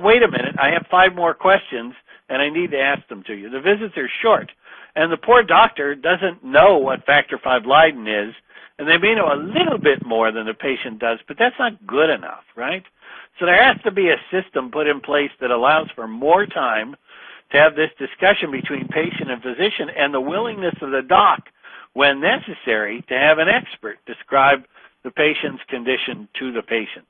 Wait a minute, I have 5 more questions, and I need to ask them to you. The visits are short, and the poor doctor doesn't know what factor V Leiden is, and they may know a little bit more than the patient does, but that's not good enough, right? So there has to be a system put in place that allows for more time to have this discussion between patient and physician, and the willingness of the doc, when necessary, to have an expert describe the patient's condition to the patient.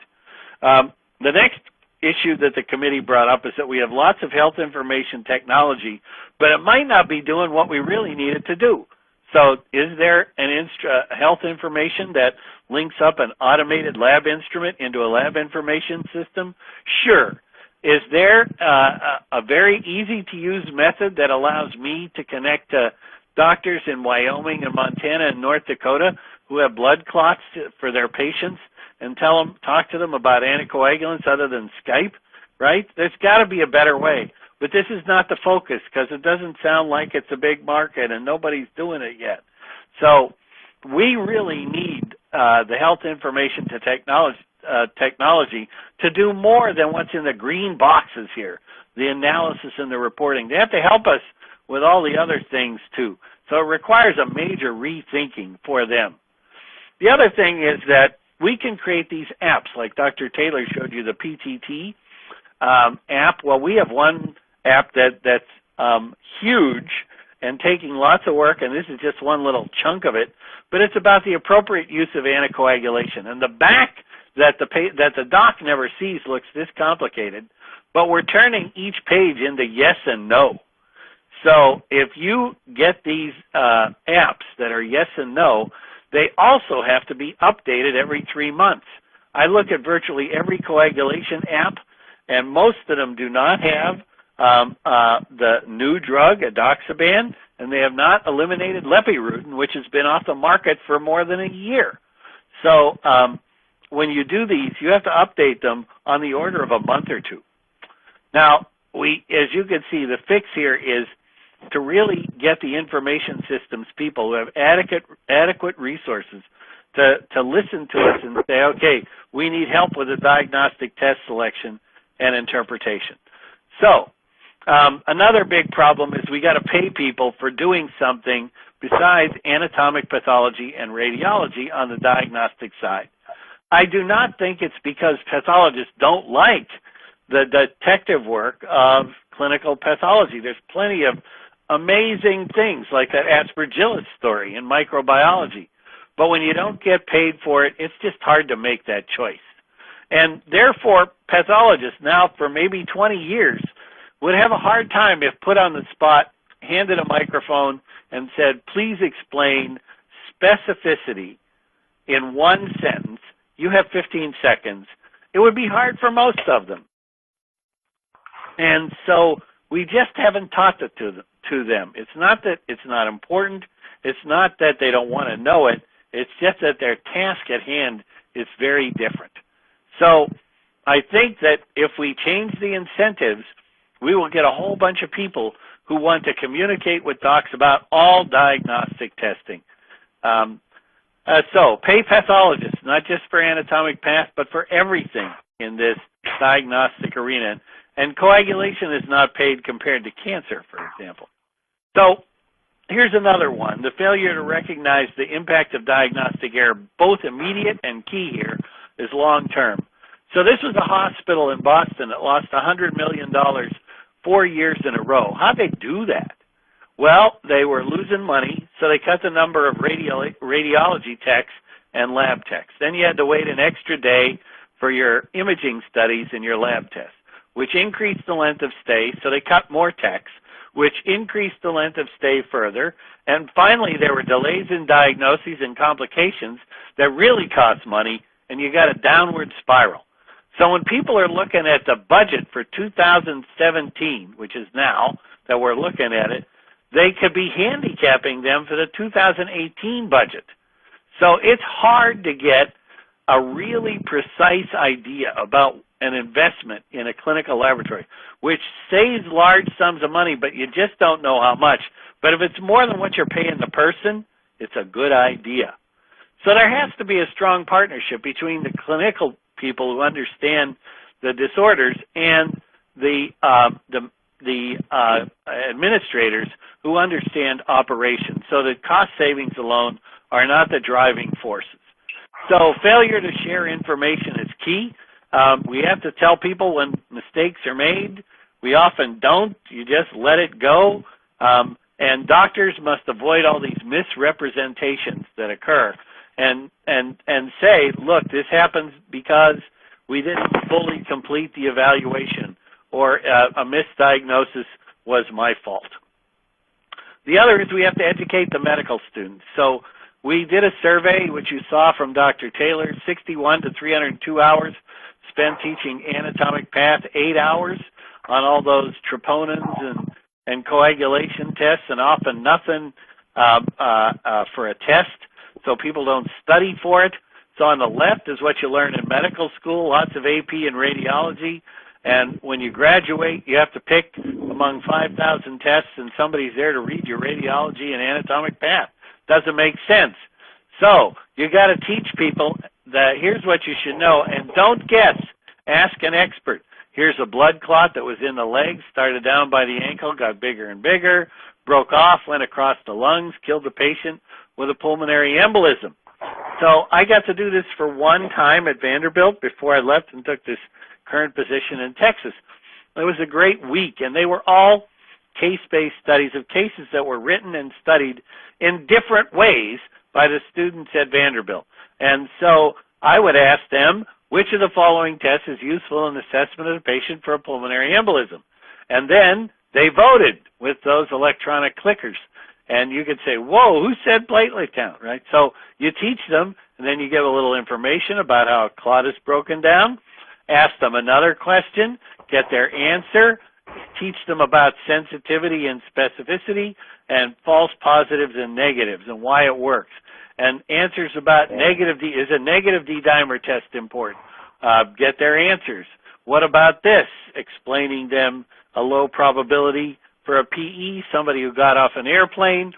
The next issue that the committee brought up is that we have lots of health information technology, but it might not be doing what we really need it to do. So is there an health information that links up an automated lab instrument into a lab information system? Sure. Is there a very easy-to-use method that allows me to connect to doctors in Wyoming and Montana and North Dakota who have blood clots for their patients and talk to them about anticoagulants other than Skype, right? There's got to be a better way. But this is not the focus because it doesn't sound like it's a big market and nobody's doing it yet. So we really need the health information to technology to do more than what's in the green boxes here, the analysis and the reporting. They have to help us with all the other things too. So it requires a major rethinking for them. The other thing is that we can create these apps, like Dr. Taylor showed you, the PTT app. Well, we have one app that's huge and taking lots of work, and this is just one little chunk of it, but it's about the appropriate use of anticoagulation. And the back that the doc never sees looks this complicated, but we're turning each page into yes and no. So if you get these apps that are yes and no, they also have to be updated every 3 months. I look at virtually every coagulation app, and most of them do not have the new drug, edoxaban, and they have not eliminated lepirudin, which has been off the market for more than a year. So when you do these, you have to update them on the order of a month or two. Now, as you can see, the fix here is to really get the information systems people who have adequate resources to listen to us and say, okay, we need help with the diagnostic test selection and interpretation. So another big problem is we got to pay people for doing something besides anatomic pathology and radiology on the diagnostic side. I do not think it's because pathologists don't like the detective work of clinical pathology. There's plenty of amazing things like that aspergillus story in microbiology. But when you don't get paid for it, it's just hard to make that choice. And therefore, pathologists now for maybe 20 years would have a hard time if put on the spot, handed a microphone, and said, please explain specificity in one sentence. You have 15 seconds. It would be hard for most of them. And so we just haven't taught it to them. It's not that it's not important. It's not that they don't want to know it. It's just that their task at hand is very different. So I think that if we change the incentives, we will get a whole bunch of people who want to communicate with docs about all diagnostic testing. So pay pathologists, not just for anatomic path, but for everything in this diagnostic arena. And coagulation is not paid compared to cancer, for example. So Here's another one. The failure to recognize the impact of diagnostic error, both immediate and key here, is long-term. So this was a hospital in Boston that lost $100 million 4 years in a row. How'd they do that? Well, they were losing money, so they cut the number of radiology techs and lab techs. Then you had to wait an extra day for your imaging studies and your lab tests, which increased the length of stay, so they cut more techs, which increased the length of stay further. And finally, there were delays in diagnoses and complications that really cost money, and you got a downward spiral. So when people are looking at the budget for 2017, which is now that we're looking at it, they could be handicapping them for the 2018 budget. So it's hard to get a really precise idea about an investment in a clinical laboratory, which saves large sums of money, but you just don't know how much. But if it's more than what you're paying the person, it's a good idea. So there has to be a strong partnership between the clinical people who understand the disorders and the administrators who understand operations. So the cost savings alone are not the driving forces. So failure to share information is key. We have to tell people when mistakes are made. We often don't. You just let it go. And doctors must avoid all these misrepresentations that occur and say, look, this happens because we didn't fully complete the evaluation, or a misdiagnosis was my fault. The other is we have to educate the medical students. So we did a survey, which you saw from Dr. Taylor, 61 to 302 hours spent teaching anatomic path, 8 hours on all those troponins and coagulation tests, and often nothing for a test, so people don't study for it. So on the left is what you learn in medical school, lots of AP and radiology, and when you graduate, you have to pick among 5,000 tests, and somebody's there to read your radiology and anatomic path. Doesn't make sense. So you got to teach people that here's what you should know, and don't guess. Ask an expert. Here's a blood clot that was in the leg, started down by the ankle, got bigger and bigger, broke off, went across the lungs, killed the patient with a pulmonary embolism. So I got to do this for one time at Vanderbilt before I left and took this current position in Texas. It was a great week, and they were all case-based studies of cases that were written and studied in different ways by the students at Vanderbilt. And so I would ask them, which of the following tests is useful in assessment of the patient for a pulmonary embolism? And then they voted with those electronic clickers. And you could say, whoa, who said platelet count, right? So you teach them, and then you give a little information about how a clot is broken down, ask them another question, get their answer, teach them about sensitivity and specificity and false positives and negatives and why it works. And answers about is a negative D-dimer test important? Get their answers. What about this? Explaining them a low probability for a PE, somebody who got off an airplane,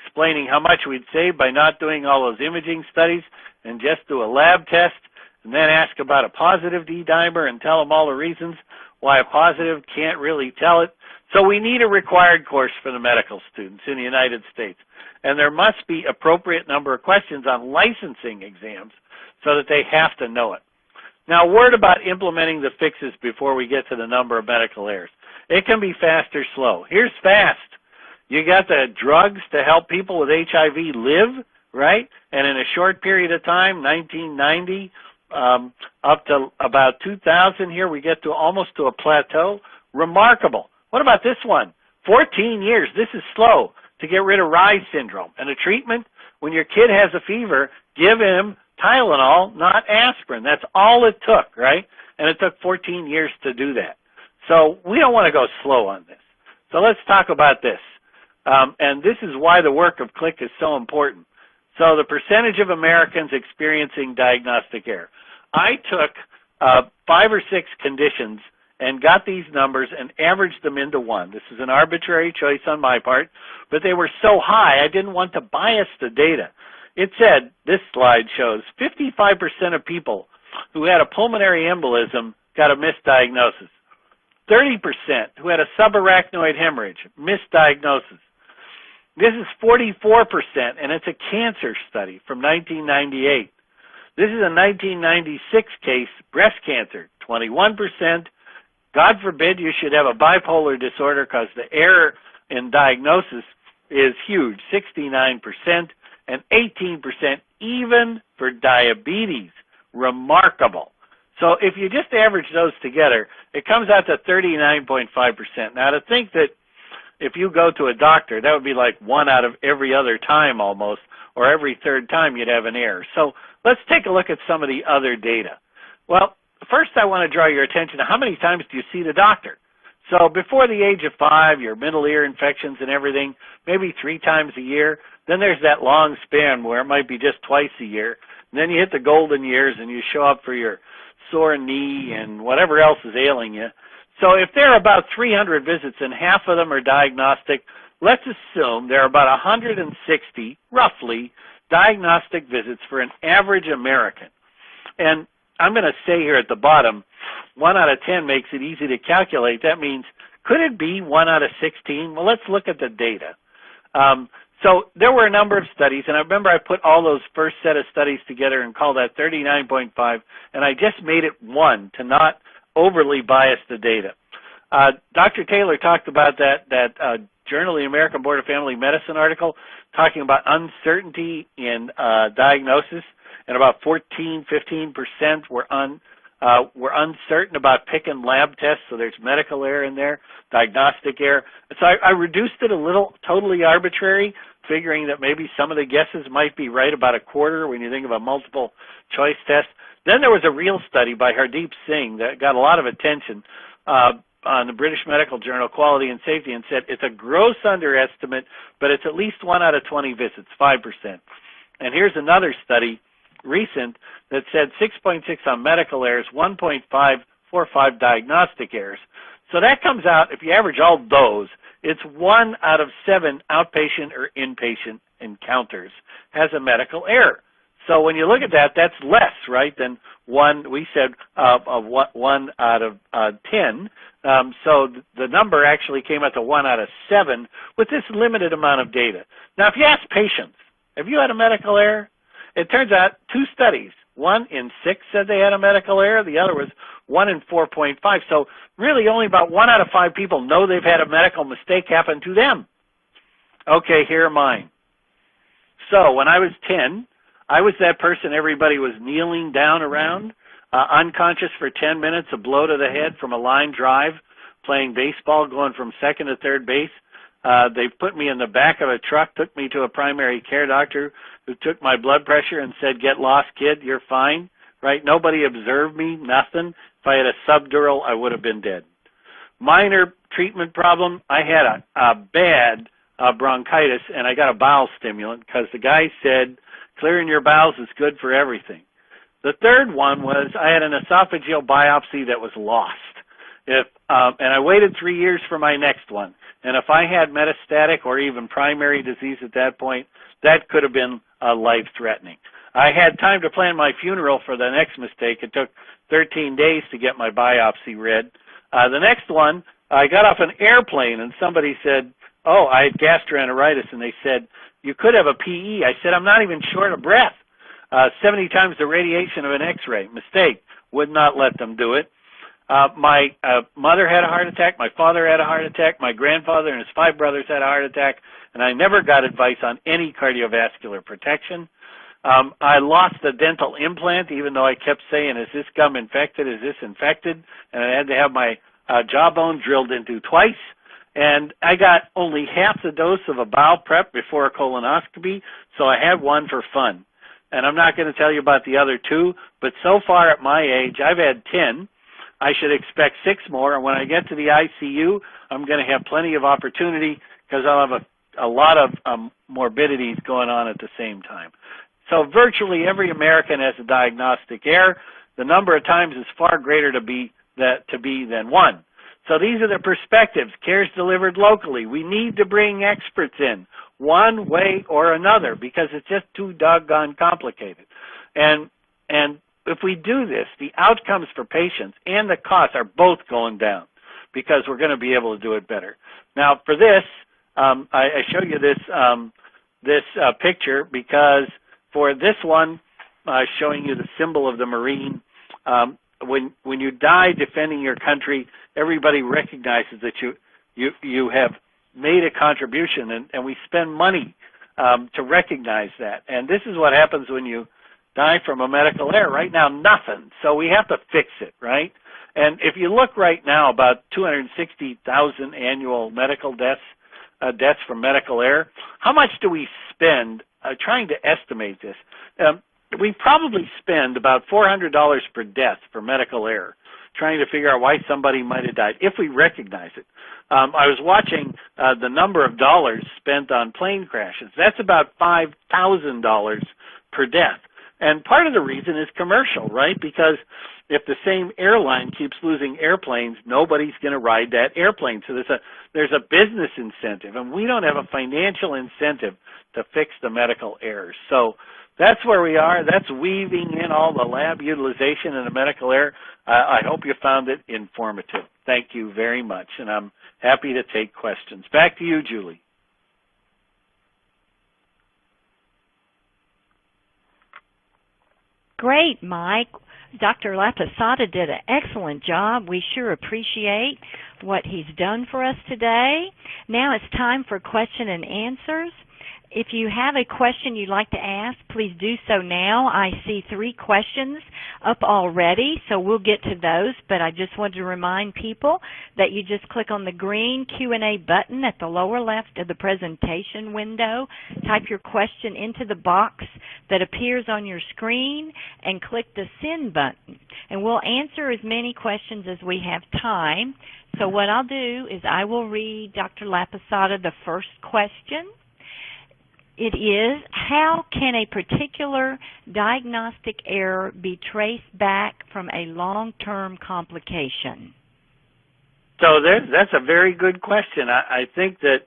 explaining how much we'd save by not doing all those imaging studies and just do a lab test, and then ask about a positive D-dimer and tell them all the reasons why a positive can't really tell it. So we need a required course for the medical students in the United States. And there must be appropriate number of questions on licensing exams so that they have to know it. Now, a word about implementing the fixes before we get to the number of medical errors. It can be fast or slow. Here's fast. You got the drugs to help people with HIV live, right? And in a short period of time, 1990, up to about 2000 here, we get to almost to a plateau. Remarkable. What about this one? 14 years. This is slow to get rid of Rye syndrome. And the treatment, when your kid has a fever, give him Tylenol, not aspirin. That's all it took, right? And it took 14 years to do that. So we don't want to go slow on this. So let's talk about this. And this is why the work of CLIC is so important. So the percentage of Americans experiencing diagnostic error. I took 5 or 6 conditions and got these numbers and averaged them into one. This is an arbitrary choice on my part, but they were so high I didn't want to bias the data. It said, this slide shows, 55% of people who had a pulmonary embolism got a misdiagnosis. 30% who had a subarachnoid hemorrhage, misdiagnosis. This is 44%, and it's a cancer study from 1998. This is a 1996 case, breast cancer, 21%. God forbid you should have a bipolar disorder because the error in diagnosis is huge, 69%, and 18% even for diabetes. Remarkable. So if you just average those together, it comes out to 39.5%. Now, to think that if you go to a doctor, that would be like 1 out of every other time almost, or every third time you'd have an error. So let's take a look at some of the other data. Well, first I want to draw your attention to how many times do you see the doctor? So before the age of 5, your middle ear infections and everything, maybe 3 times a year. Then there's that long span where it might be just twice a year. And then you hit the golden years and you show up for your sore knee and whatever else is ailing you. So if there are about 300 visits and half of them are diagnostic, let's assume there are about 160, roughly, diagnostic visits for an average American. And I'm going to say here at the bottom, 1 out of 10 makes it easy to calculate. That means, could it be 1 out of 16? Well, let's look at the data. So there were a number of studies, and I remember I put all those first set of studies together and called that 39.5, and I just made it 1 to not overly bias the data. Dr. Taylor talked about that Journal of the American Board of Family Medicine article talking about uncertainty in diagnosis, and about 15% were uncertain about picking lab tests, so there's medical error in there, diagnostic error. So I reduced it a little, totally arbitrary, figuring that maybe some of the guesses might be right about a quarter when you think of a multiple choice test. Then there was a real study by Hardeep Singh that got a lot of attention on the British Medical Journal, Quality and Safety, and said it's a gross underestimate, but it's at least 1 out of 20 visits, 5%. And here's another study, recent, that said 6.6 on medical errors, 1.545 diagnostic errors. So that comes out, if you average all those, it's 1 out of 7 outpatient or inpatient encounters has a medical error. So when you look at that, that's less, right, than 1, we said, 1 out of 10. So the number actually came out to 1 out of 7 with this limited amount of data. Now, if you ask patients, have you had a medical error? It turns out 2 studies, 1 in 6 said they had a medical error. The other was 1 in 4.5. So really only about 1 out of 5 people know they've had a medical mistake happen to them. Okay, here are mine. So when I was 10, I was that person everybody was kneeling down around, unconscious for 10 minutes, a blow to the head from a line drive, playing baseball, going from second to third base. They put me in the back of a truck, took me to a primary care doctor who took my blood pressure and said, "Get lost, kid, you're fine." Right? Nobody observed me, nothing. If I had a subdural, I would have been dead. Minor treatment problem, I had a bad bronchitis, and I got a bowel stimulant because the guy said, clearing your bowels is good for everything. The third one was I had an esophageal biopsy that was lost. And I waited 3 years for my next one. And if I had metastatic or even primary disease at that point, that could have been life-threatening. I had time to plan my funeral for the next mistake. It took 13 days to get my biopsy read. The next one, I got off an airplane and somebody said, oh, I had gastroenteritis, and they said, you could have a PE. I said, I'm not even short of breath. 70 times the radiation of an X-ray. Mistake. Would not let them do it. My mother had a heart attack. My father had a heart attack. My grandfather and his 5 brothers had a heart attack. And I never got advice on any cardiovascular protection. I lost a dental implant, even though I kept saying, is this gum infected? Is this infected? And I had to have my jawbone drilled into twice. And I got only half the dose of a bowel prep before a colonoscopy, so I had one for fun. And I'm not going to tell you about the other 2, but so far at my age, I've had 10. I should expect 6 more, and when I get to the ICU, I'm going to have plenty of opportunity because I'll have a lot of morbidities going on at the same time. So virtually every American has a diagnostic error. The number of times is far greater to be than 1. So these are the perspectives. Care is delivered locally. We need to bring experts in one way or another because it's just too doggone complicated. And if we do this, the outcomes for patients and the costs are both going down because we're going to be able to do it better. Now, for this, I show you this picture because for this one, showing you the symbol of the Marine, when you die defending your country, everybody recognizes that you have made a contribution, and we spend money to recognize that. And this is what happens when you die from a medical error. Right now, nothing. So we have to fix it, right? And if you look right now, about 260,000 annual medical deaths from medical error. How much do we spend trying to estimate this? We probably spend about $400 per death for medical error, trying to figure out why somebody might have died, if we recognize it. I was watching the number of dollars spent on plane crashes. That's about $5,000 per death. And part of the reason is commercial, right? Because if the same airline keeps losing airplanes, nobody's going to ride that airplane. So there's a business incentive, and we don't have a financial incentive to fix the medical errors. So that's where we are. That's weaving in all the lab utilization and the medical error. I hope you found it informative. Thank you very much, and I'm happy to take questions. Back to you, Julie. Great, Mike. Dr. Laposata did an excellent job. We sure appreciate what he's done for us today. Now it's time for question and answers. If you have a question you'd like to ask, please do so now. I see 3 questions up already, so we'll get to those, but I just wanted to remind people that you just click on the green Q&A button at the lower left of the presentation window, type your question into the box that appears on your screen, and click the send button. And we'll answer as many questions as we have time. So what I'll do is I will read Dr. Laposata the first question. It is, how can a particular diagnostic error be traced back from a long-term complication? So that's a very good question. I think that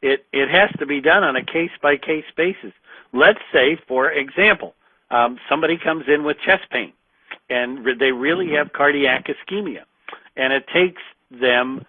it has to be done on a case-by-case basis. Let's say, for example, somebody comes in with chest pain, and they really have cardiac ischemia, and it takes them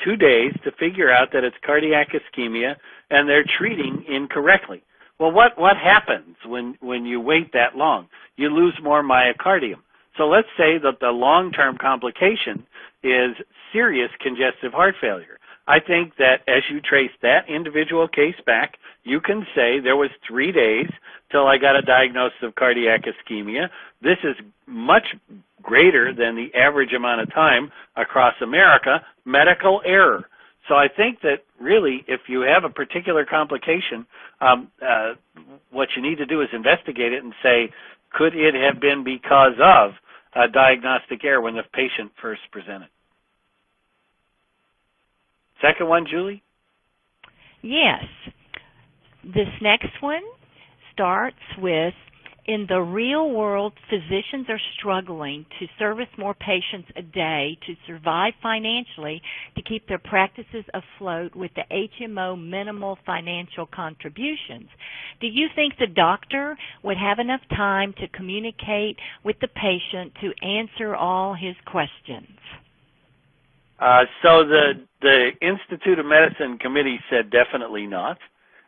2 days to figure out that it's cardiac ischemia, and they're treating incorrectly. Well, what happens when you wait that long? You lose more myocardium. So let's say that the long-term complication is serious congestive heart failure. I think that as you trace that individual case back, you can say there was 3 days till I got a diagnosis of cardiac ischemia. This is much greater than the average amount of time across America. Medical error. So I think that really, if you have a particular complication, what you need to do is investigate it and say, could it have been because of a diagnostic error when the patient first presented? Second one, Julie? Yes. This next one starts with, in the real world, physicians are struggling to service more patients a day to survive financially to keep their practices afloat with the HMO minimal financial contributions. Do you think the doctor would have enough time to communicate with the patient to answer all his questions? So the Institute of Medicine committee said definitely not,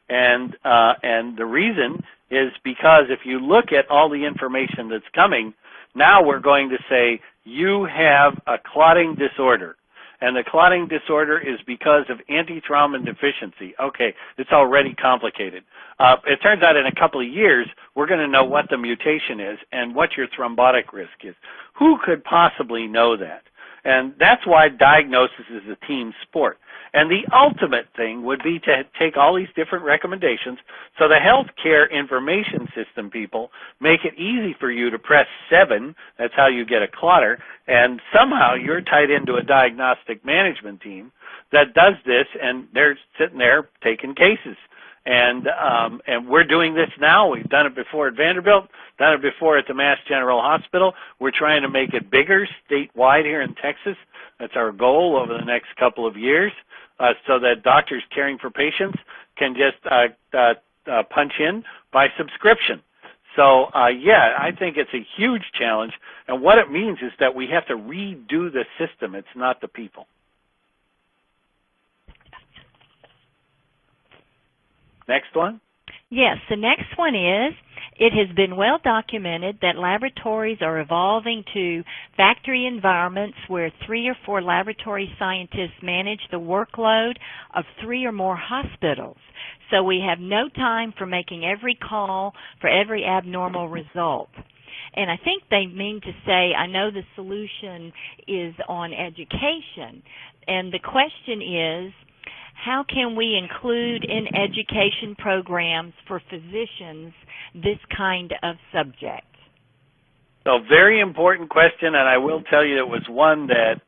and the reason is because if you look at all the information that's coming, now we're going to say you have a clotting disorder, and the clotting disorder is because of antithrombin deficiency. Okay, it's already complicated. It turns out in a couple of years, we're going to know what the mutation is and what your thrombotic risk is. Who could possibly know that? And that's why diagnosis is a team sport. And the ultimate thing would be to take all these different recommendations so the healthcare information system people make it easy for you to press 7, that's how you get a clotter, and somehow you're tied into a diagnostic management team that does this, and they're sitting there taking cases. And we're doing this now. We've done it before at Vanderbilt, done it before at the Mass General Hospital. We're trying to make it bigger statewide here in Texas. That's our goal over the next couple of years, so that doctors caring for patients can just punch in by subscription. So, yeah, I think it's a huge challenge. And what it means is that we have to redo the system. It's not the people. Next one. Yes, the next one is, it has been well documented that laboratories are evolving to factory environments where 3 or 4 laboratory scientists manage the workload of 3 or more hospitals. So we have no time for making every call for every abnormal result. And I think they mean to say, I know the solution is on education. And the question is, how can we include in education programs for physicians this kind of subject? So very important question, and I will tell you it was one that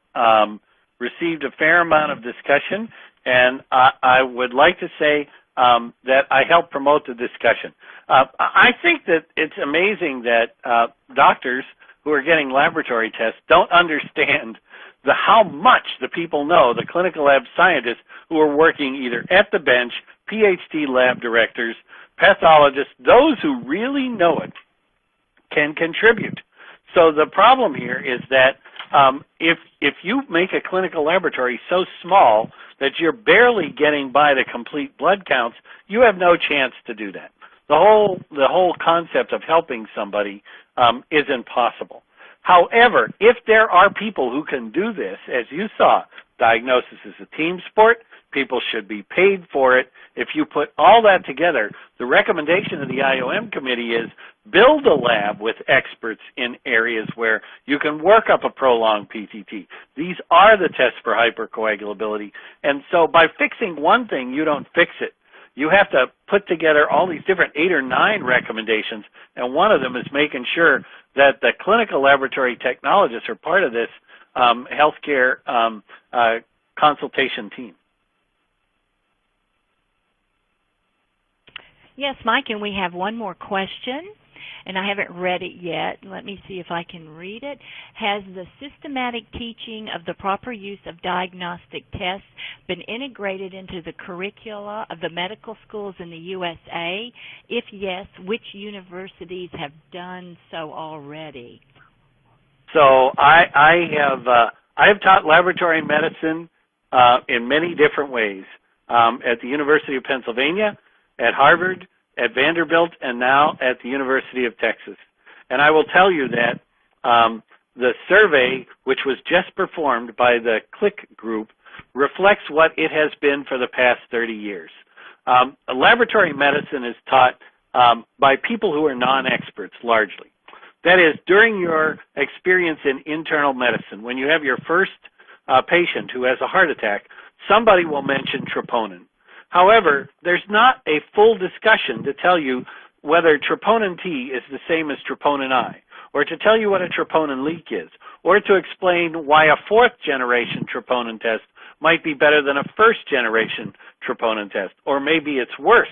received a fair amount of discussion, and I would like to say that I helped promote the discussion. I think that it's amazing that doctors who are getting laboratory tests don't understand how much the people know, the clinical lab scientists who are working either at the bench, PhD lab directors, pathologists, those who really know it can contribute. So the problem here is that if you make a clinical laboratory so small that you're barely getting by to complete blood counts, you have no chance to do that. The whole concept of helping somebody isn't possible. However, if there are people who can do this, as you saw, diagnosis is a team sport, people should be paid for it. If you put all that together, the recommendation of the IOM committee is build a lab with experts in areas where you can work up a prolonged PTT. These are the tests for hypercoagulability. And so by fixing one thing, you don't fix it. You have to put together all these different 8 or 9 recommendations, and one of them is making sure that the clinical laboratory technologists are part of this healthcare consultation team. Yes, Mike, and we have one more question, and I haven't read it yet. Let me see if I can read it. Has the systematic teaching of the proper use of diagnostic tests been integrated into the curricula of the medical schools in the USA? If yes, which universities have done so already? So I have taught laboratory medicine in many different ways at the University of Pennsylvania, at Harvard, at Vanderbilt, and now at the University of Texas. And I will tell you that the survey, which was just performed by the CLIC group, reflects what it has been for the past 30 years. Laboratory medicine is taught by people who are non-experts, largely. That is, during your experience in internal medicine, when you have your first patient who has a heart attack, somebody will mention troponin. However, there's not a full discussion to tell you whether troponin T is the same as troponin I, or to tell you what a troponin leak is, or to explain why a 4th generation troponin test might be better than a 1st generation troponin test, or maybe it's worse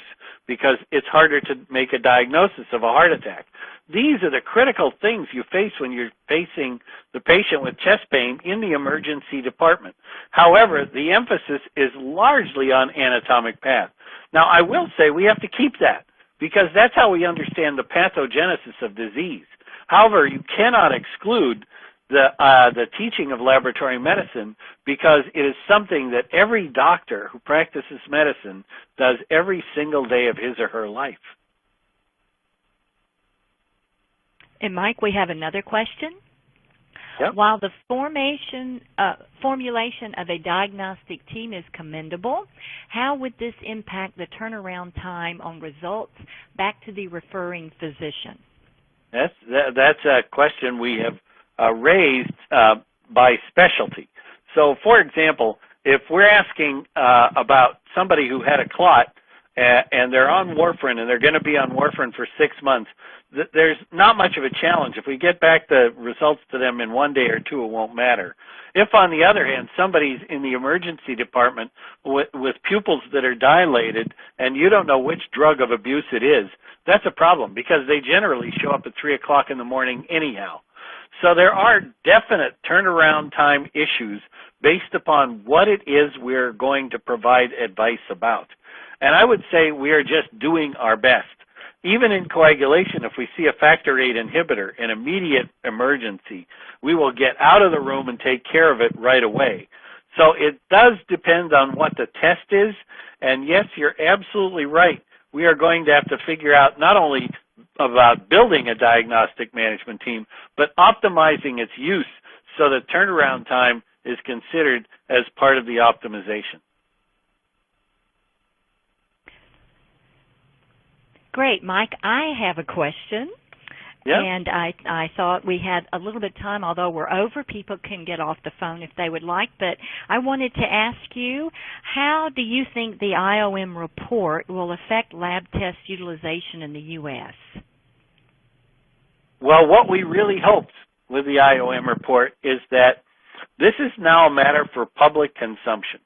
because it's harder to make a diagnosis of a heart attack. These are the critical things you face when you're facing the patient with chest pain in the emergency department. However, the emphasis is largely on anatomic path. Now, I will say we have to keep that because that's how we understand the pathogenesis of disease. However, you cannot exclude the teaching of laboratory medicine because it is something that every doctor who practices medicine does every single day of his or her life. And Mike, we have another question. Yep. While the formulation of a diagnostic team is commendable, how would this impact the turnaround time on results back to the referring physician? That's a question we have raised by specialty. So, for example, if we're asking about somebody who had a clot and they're on warfarin and they're going to be on warfarin for 6 months, there's not much of a challenge. If we get back the results to them in 1 day or 2, it won't matter. If, on the other hand, somebody's in the emergency department with pupils that are dilated and you don't know which drug of abuse it is, that's a problem because they generally show up at 3 o'clock in the morning anyhow. So there are definite turnaround time issues based upon what it is we're going to provide advice about. And I would say we are just doing our best. Even in coagulation, if we see a factor VIII inhibitor, an immediate emergency, we will get out of the room and take care of it right away. So it does depend on what the test is. And yes, you're absolutely right. we are going to have to figure out not only about building a diagnostic management team, but optimizing its use so that turnaround time is considered as part of the optimization. Great, Mike. I have a question. Yeah. And I thought we had a little bit of time, although we're over. People can get off the phone if they would like. But I wanted to ask you, how do you think the IOM report will affect lab test utilization in the U.S.? Well, what we really hoped with the IOM report is that this is now a matter for public consumption.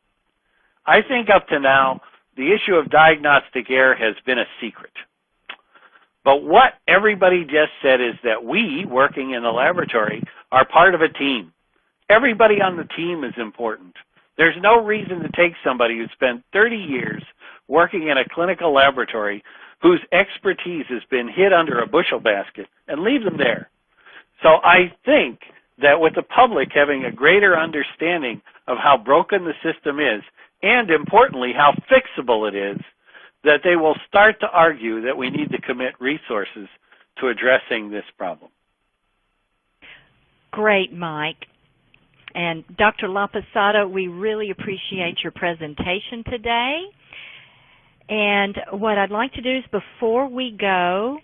I think up to now, the issue of diagnostic error has been a secret. But what everybody just said is that we, working in the laboratory, are part of a team. Everybody on the team is important. There's no reason to take somebody who spent 30 years working in a clinical laboratory whose expertise has been hid under a bushel basket and leave them there. So I think that with the public having a greater understanding of how broken the system is, and importantly, how fixable it is, that they will start to argue that we need to commit resources to addressing this problem. Great, Mike. And Dr. Laposata, we really appreciate your presentation today. And what I'd like to do is, before we go,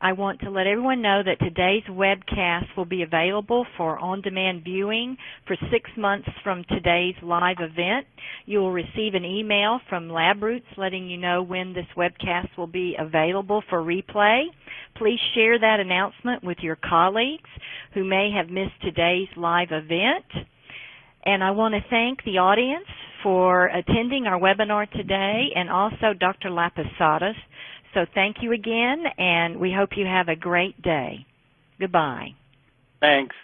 I want to let everyone know that today's webcast will be available for on-demand viewing for 6 months from today's live event. You will receive an email from LabRoots letting you know when this webcast will be available for replay. Please share that announcement with your colleagues who may have missed today's live event. And I want to thank the audience for attending our webinar today, and also Dr. Laposata. So thank you again, and we hope you have a great day. Goodbye. Thanks.